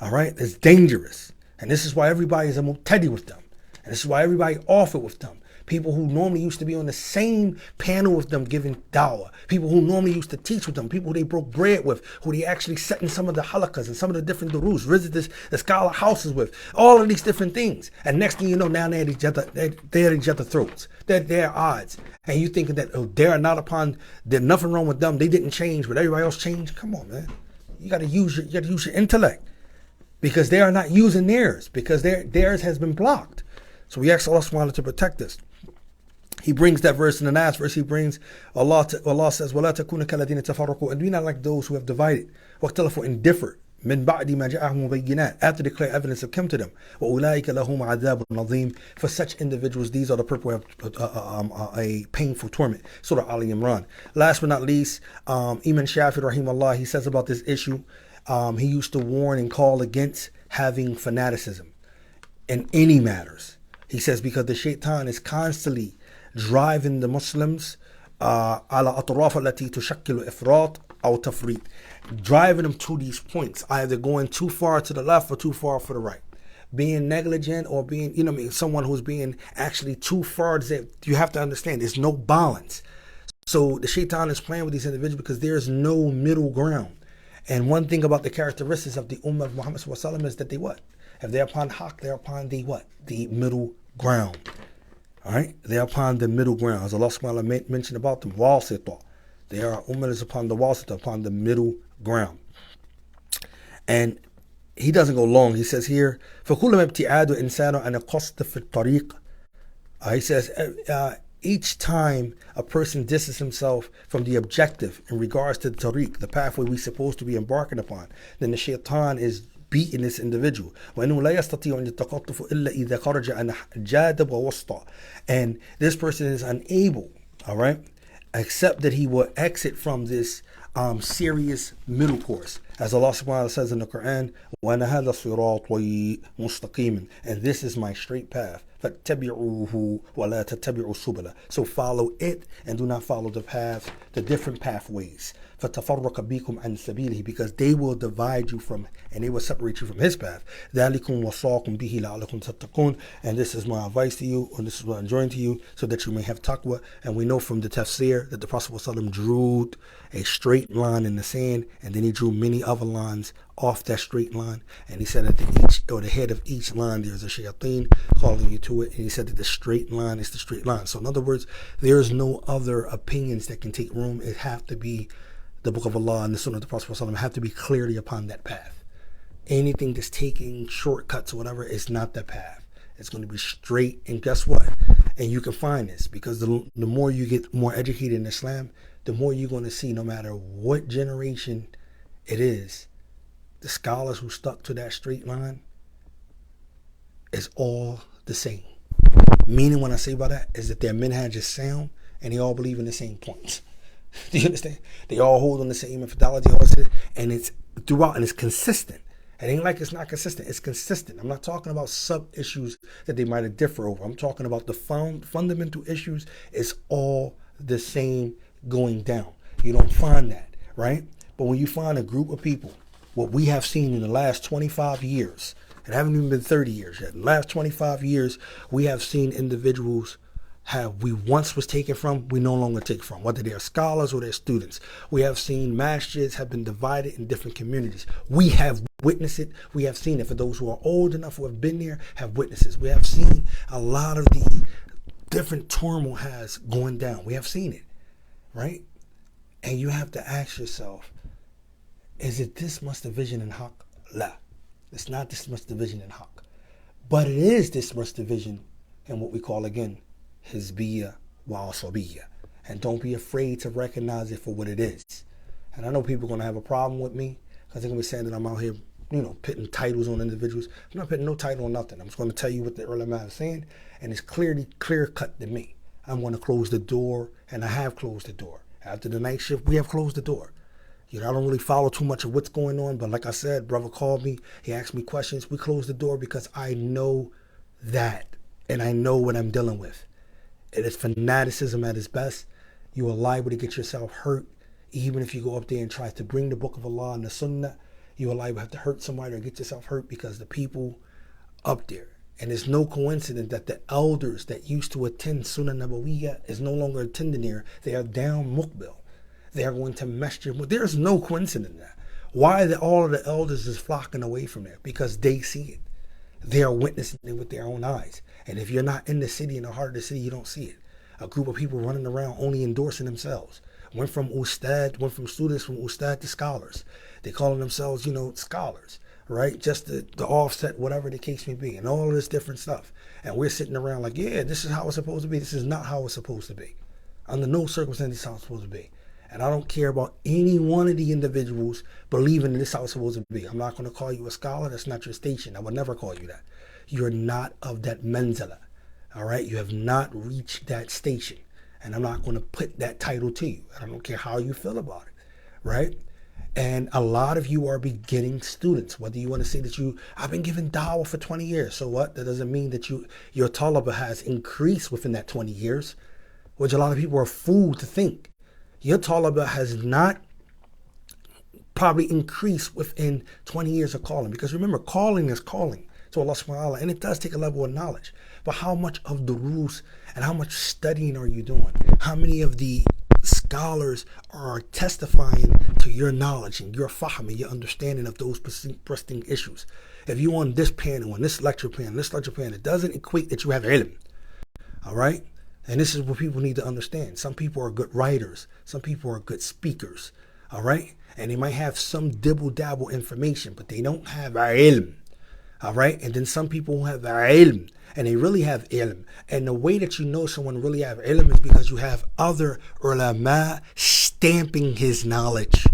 All right? It's dangerous. And this is why everybody is a muqtadi with them. And this is why everybody off it with them. People who normally used to be on the same panel with them giving dawah. People who normally used to teach with them. People who they broke bread with. Who they actually sat in some of the halakas and some of the different durus. Visit the scholar houses with. All of these different things. And next thing you know, now they're at each other's throats. They're at odds. And you thinking that they're not upon, there's nothing wrong with them. They didn't change, but everybody else changed. Come on, man. You got to use your intellect. Because they are not using theirs. Because theirs has been blocked. So we ask Allah subhanahu wa ta'ala to protect us. He brings that verse in the last verse. He brings Allah says, وَلَا تَكُونَ كَالَّذِينَ تَفَرَّقُوا, and be not like those who have divided, وَاخْتَلَفُوا, and differed. من بعد ما جاءهم بينات, after the clear evidence have come to them. وأولئك لهم عذاب عظيم. For such individuals, these are the people who have a painful torment. Surah Ali Imran. Last but not least, Imam Shafi rahimahullah, he says about this issue, he used to warn and call against having fanaticism in any matters. He says because the shaitan is constantly driving the Muslims على أطراف التي تشكل إفراط أو تفريط, driving them to these points, either going too far to the left or too far for the right, being negligent or being, you know, someone who's being actually too far. You have to understand there's no balance. So the shaitan is playing with these individuals because there's no middle ground. And one thing about the characteristics of the Ummah of Muhammad is that they what? If they're upon haqq, they're upon the what? The middle ground. All right? They're upon the middle ground. As Allah subhanahu wa ta'ala mentioned about them, wasita. They are Ummah is upon the wasita, upon the middle ground. And he doesn't go long. He says here, فَكُلَّمَا ابْتِعَادُ إِنسَانُ أَنَ قَصْدَ فِي الطَّرِيقِ. He says, each time a person distances himself from the objective in regards to the tariq, the pathway we're supposed to be embarking upon, then the shaitan is beating this individual. وَإِنَّهُ لَا يَسْتَطِيعُ أَنْ يَتَقَطَّفُ إِلَّا إِذَا خَرَجَ عَنْ جَادَبَ وَوَسْطَى. And this person is unable, all right, except that he will exit from this serious middle course. As Allah subhanahu wa ta'ala says in the Quran, وَأَنَا هَذَا صِرَاطٌ مُسْتَقِيمٌ, and this is my straight path. فَاتَّبِعُوهُ وَلَا تَتَّبِعُوا السُّبُلَ. So follow it and do not follow the path, the different pathways. فَتَفَرَّقَ بِكُمْ عَنْ سَبِيلِهِ, because they will divide you from, and they will separate you from his path. ذَلِكُمْ وَصَاكُمْ بِهِ لَعَلَكُمْ تَتَّقُونَ. And this is my advice to you, or this is what I'm enjoining to you, so that you may have taqwa. And we know from the tafsir that the Prophet ﷺ drew a straight line in the sand, and then he drew many other lines off that straight line. And he said that the head of each line, there's a shayateen calling you to it. And he said that the straight line is the straight line. So in other words, there's no other opinions that can take room. It have to be the Book of Allah and the Sunnah of the Prophet ﷺ have to be clearly upon that path. Anything that's taking shortcuts or whatever is not the path. It's going to be straight. And guess what? And you can find this because the more you get more educated in Islam, the more you're going to see, no matter what generation it is, the scholars who stuck to that straight line is all the same. Meaning, when I say by that, is that their minhaj is sound and they all believe in the same points. Do you understand? They all hold on the same methodology, and it's throughout, and it's consistent. It ain't like it's not consistent. It's consistent. I'm not talking about sub-issues that they might have differ over. I'm talking about the fundamental issues. It's all the same going down. You don't find that, right? But when you find a group of people, what we have seen in the last 25 years, it haven't even been 30 years yet. In the last 25 years, we have seen individuals we once was taken from, we no longer take from, whether they're scholars or they're students. We have seen masjids have been divided in different communities. We have witnessed it. We have seen it. For those who are old enough who have been there, have witnesses. We have seen a lot of the different turmoil has going down. We have seen it, right? And you have to ask yourself, is it this much division in haqq? La. It's not this much division in haqq. But it is this much division in what we call, again, Hizbiyya wa Asabiyya. And don't be afraid to recognize it for what it is. And I know people are going to have a problem with me because they're going to be saying that I'm out here, putting titles on individuals. I'm not putting no title on nothing. I'm just going to tell you what the ulama is saying, and it's clear cut to me. I'm going to close the door, and I have closed the door. After the night shift, we have closed the door. I don't really follow too much of what's going on, but like I said, brother called me, he asked me questions. We closed the door because I know that, and I know what I'm dealing with. It is fanaticism at its best. You are liable to get yourself hurt. Even if you go up there and try to bring the Book of Allah and the Sunnah, you are liable to have to hurt somebody or get yourself hurt because the people up there. And it's no coincidence that the elders that used to attend Sunnah Nabawiyya is no longer attending there. They are down Muqbil. They are going to Masjid. There's no coincidence in that. Why all of the elders is flocking away from there? Because they see it. They are witnessing it with their own eyes. And if you're not in the city, in the heart of the city, you don't see it. A group of people running around only endorsing themselves. Went from students from ustad to scholars. They calling themselves, scholars, right? Just the offset, whatever the case may be, and all of this different stuff. And we're sitting around like, yeah, this is how it's supposed to be. This is not how it's supposed to be. Under no circumstances how it's supposed to be. And I don't care about any one of the individuals believing this how it's supposed to be. I'm not going to call you a scholar. That's not your station. I would never call you that. You're not of that manzala. All right? You have not reached that station. And I'm not going to put that title to you. I don't care how you feel about it. Right? And a lot of you are beginning students. Whether you want to say that I've been giving dawah for 20 years. So what? That doesn't mean that your talaba has increased within that 20 years, which a lot of people are fooled to think. Your talaba has not probably increased within 20 years of calling. Because remember, calling is calling to Allah subhanahu wa ta'ala, and it does take a level of knowledge. But how much of the rules and how much studying are you doing? How many of the scholars are testifying to your knowledge and your fahm and your understanding of those pressing issues? If you on this panel, on this lecture panel, it doesn't equate that you have ilm. All right? And this is what people need to understand. Some people are good writers. Some people are good speakers. All right? And they might have some dibble-dabble information, but they don't have ilm. All right? And then some people have ilm, and they really have ilm. And the way that you know someone really have ilm is because you have other ulama stamping his knowledge.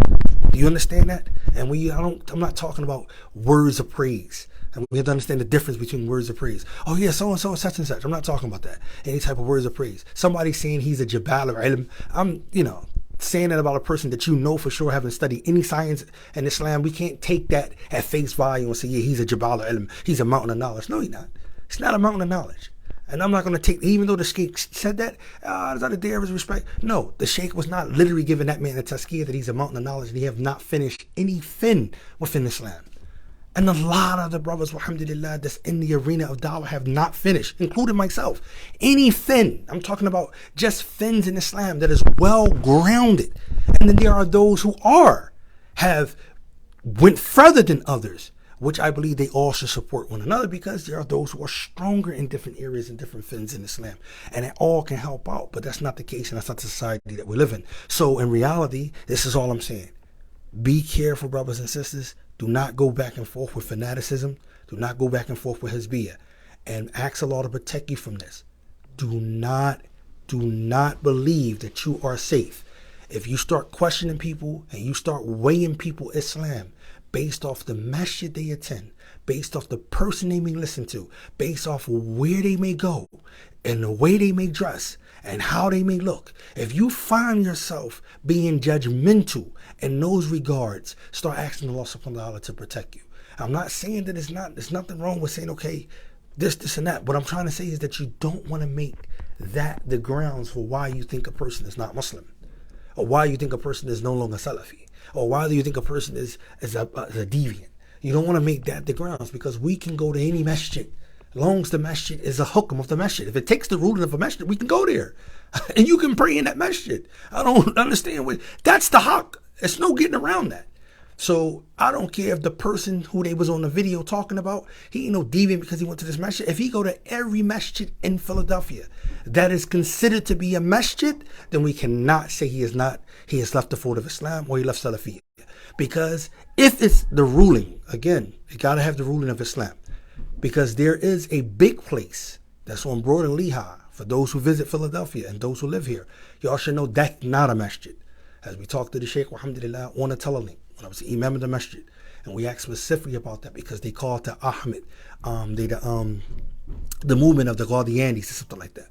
Do you understand that? And I'm not talking about words of praise. And we have to understand the difference between words of praise. Oh yeah, so-and-so is such and such. I'm not talking about that. Any type of words of praise. Somebody saying he's a jabal of ilm. I'm, saying that about a person that you know for sure haven't studied any science in Islam. We can't take that at face value and say, yeah, he's a jabal of ilm. He's a mountain of knowledge. No, he's not. It's not a mountain of knowledge. And I'm not going to take, even though the sheikh said that, is that a dare of his respect? No, the sheikh was not literally giving that man a tazkiyah that he's a mountain of knowledge and he have not finished anything within Islam. And a lot of the brothers, alhamdulillah, that's in the arena of dawah have not finished, including myself. Any fin, I'm talking about just fins in Islam that is well grounded. And then there are those who have went further than others, which I believe they all should support one another, because there are those who are stronger in different areas and different fins in Islam. And it all can help out, but that's not the case, and that's not the society that we live in. So in reality, this is all I'm saying. Be careful, brothers and sisters. Do not go back and forth with fanaticism. Do not go back and forth with Hizbiyah. And ask Allah to protect you from this. Do not believe that you are safe. If you start questioning people and you start weighing people Islam based off the masjid they attend, based off the person they may listen to, based off where they may go, and the way they may dress, and how they may look. If you find yourself being judgmental in those regards, start asking Allah subhanahu wa ta'ala to protect you. I'm not saying that there's nothing wrong with saying, okay, this and that. What I'm trying to say is that you don't want to make that the grounds for why you think a person is not Muslim, or why you think a person is no longer Salafi, or why do you think a person is a deviant. You don't want to make that the grounds, because we can go to any masjid. As long as the masjid is a hukm of the masjid. If it takes the ruling of a masjid, we can go there. And you can pray in that masjid. I don't understand that's the haqq. There's no getting around that. So I don't care if the person who they was on the video talking about, he ain't no deviant because he went to this masjid. If he go to every masjid in Philadelphia that is considered to be a masjid, then we cannot say he has left the fold of Islam or he left Salafiyya. Because if it's the ruling, again, you got to have the ruling of Islam. Because there is a big place that's on Broad and Lehigh for those who visit Philadelphia and those who live here. Y'all should know that's not a masjid. As we talked to the Sheikh, alhamdulillah, on a telelink, when I was the Imam of the masjid, and we asked specifically about that because they call it the Ahmed, the movement of the Qadianis or something like that.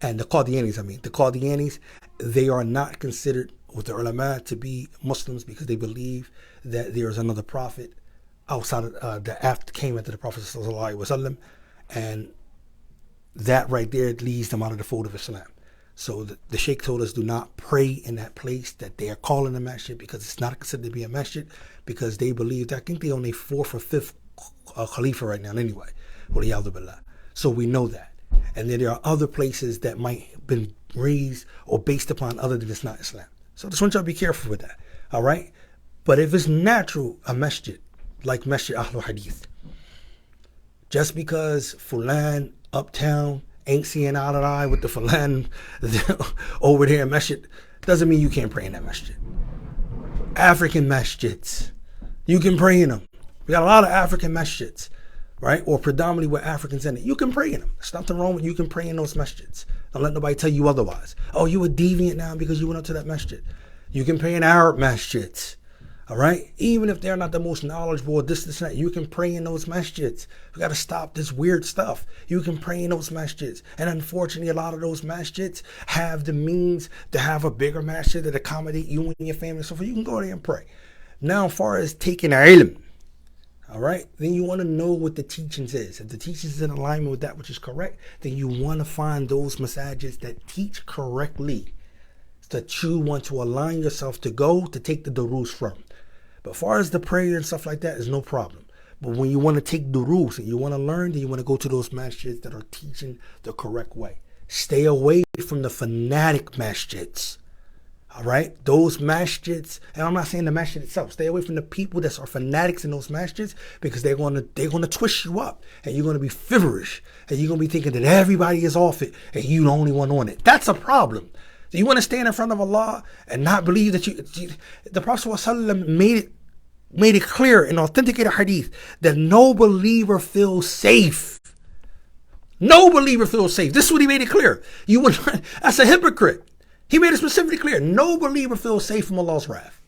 And the Qadianis, they are not considered with the ulama to be Muslims because they believe that there is another prophet outside of that came after the Prophet sallallahu alaihi wasallam, and that right there leads them out of the fold of Islam. So the Sheikh told us do not pray in that place that they are calling a masjid, because it's not considered to be a masjid, because they believe, I think they're on their fourth or fifth Khalifa right now anyway. So we know that. And then there are other places that might have been raised or based upon other than it's not Islam. So I just want y'all to be careful with that. All right? But if it's natural, a masjid, like Masjid Ahlul Hadith, just because Fulan uptown ain't seeing eye to eye with the Fulan over there in masjid, doesn't mean you can't pray in that masjid. African masjids, you can pray in them. We got a lot of African masjids, right? Or predominantly with Africans in it. You can pray in them. There's nothing wrong with you can pray in those masjids. Don't let nobody tell you otherwise. Oh, you a deviant now because you went up to that masjid. You can pray in Arab masjids. All right? Even if they're not the most knowledgeable, this, and that, you can pray in those masjids. We got to stop this weird stuff. You can pray in those masjids. And unfortunately, a lot of those masjids have the means to have a bigger masjid that accommodate you and your family. So you can go there and pray. Now, as far as taking ilm, all right, then you want to know what the teachings is. If the teachings is in alignment with that which is correct, then you want to find those masajids that teach correctly, that you want to align yourself to go to take the durus from. But as far as the prayer and stuff like that, is no problem. But when you want to take durus and you want to learn, then you want to go to those masjids that are teaching the correct way. Stay away from the fanatic masjids. All right, those masjids, and I'm not saying the masjid itself. Stay away from the people that are fanatics in those masjids, because they're gonna twist you up, and you're gonna be feverish, and you're gonna be thinking that everybody is off it and you the only one on it. That's a problem. So you want to stand in front of Allah and not believe that the Prophet ﷺ made it clear in authenticated hadith that no believer feels safe. No believer feels safe. This is what he made it clear. That's a hypocrite. He made it specifically clear. No believer feels safe from Allah's wrath,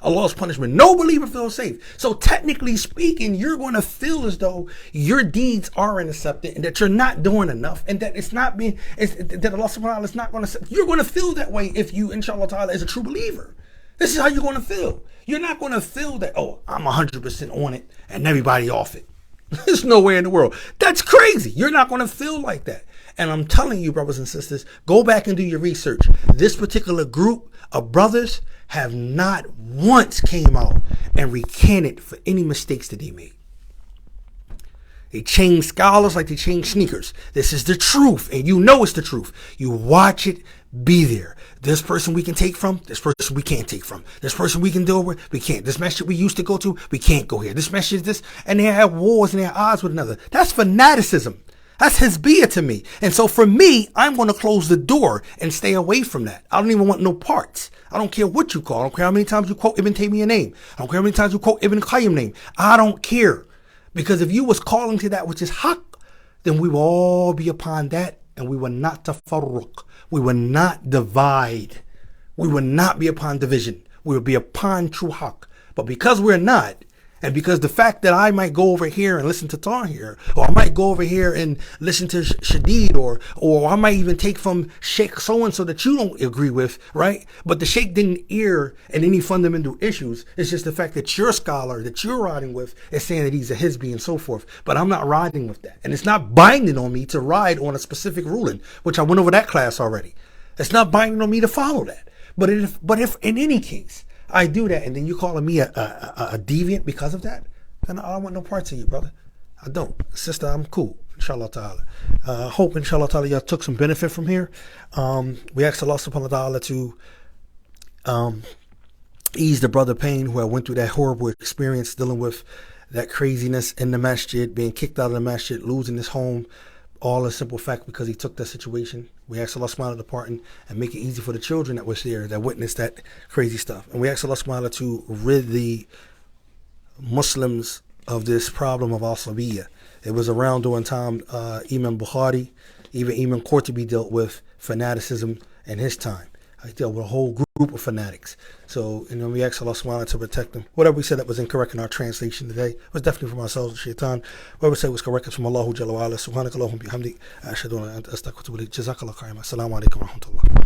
Allah's punishment. No believer feels safe. So technically speaking, you're going to feel as though your deeds are intercepted and that you're not doing enough, and that that Allah subhanahu wa ta'ala is not going to. You're going to feel that way if you, inshallah ta'ala, is a true believer. This is how you're going to feel. You're not going to feel that, oh, I'm 100% on it and everybody off it. There's no way in the world. That's crazy. You're not going to feel like that. And I'm telling you, brothers and sisters, go back and do your research. This particular group of brothers have not once came out and recanted for any mistakes that they made. They change scholars like they change sneakers. This is the truth, and you know it's the truth. You watch it be there. This person we can take from, this person we can't take from. This person we can deal with, we can't. This masjid we used to go to, we can't go here. This masjid is this, and they have wars and they have odds with another. That's fanaticism. That's hizbiyah to me. And so for me, I'm going to close the door and stay away from that. I don't even want no parts. I don't care what you call. I don't care how many times you quote Ibn Taymiyyah name. I don't care how many times you quote Ibn Qayyim name. I don't care. Because if you was calling to that which is haqq, then we will all be upon that, and we will not tafarruq. We will not divide. We will not be upon division. We will be upon true haqq. But because we're not, and because the fact that I might go over here and listen to Tahir, or I might go over here and listen to Shadid, or I might even take from Sheikh so-and-so that you don't agree with, right? But the Sheikh didn't err in any fundamental issues. It's just the fact that your scholar that you're riding with is saying that he's a hizbi and so forth. But I'm not riding with that. And it's not binding on me to ride on a specific ruling, which I went over that class already. It's not binding on me to follow that. But if in any case, I do that, and then you calling me a deviant because of that, then I don't want no parts of you, brother. I don't. Sister, I'm cool, inshallah ta'ala. Hope, inshallah ta'ala, y'all took some benefit from here. We asked Allah subhanahu wa ta'ala to ease the brother pain who went through that horrible experience dealing with that craziness in the masjid, being kicked out of the masjid, losing his home, all a simple fact because he took that situation. We ask Allah subhanahu wa ta'ala to pardon and make it easy for the children that was there, that witnessed that crazy stuff. And we ask Allah subhanahu wa ta'ala to rid the Muslims of this problem of asabiyya. It was around during time Imam Bukhari, even Imam Qurtubi dealt with fanaticism in his time. He dealt with a whole group of fanatics. So, we ask Allah subhanahu wa ta'ala to protect them. Whatever we said that was incorrect in our translation today was definitely from ourselves, shaitan. Whatever we said was correct is from Allah Jalla wa ala. Subhanakallahum bihamdik. Ashhadu an la ilaha illa anta astaghfiruka wa atubu ilayk. Jazakallahu khairan. Assalamu alaikum wa rahmatullah.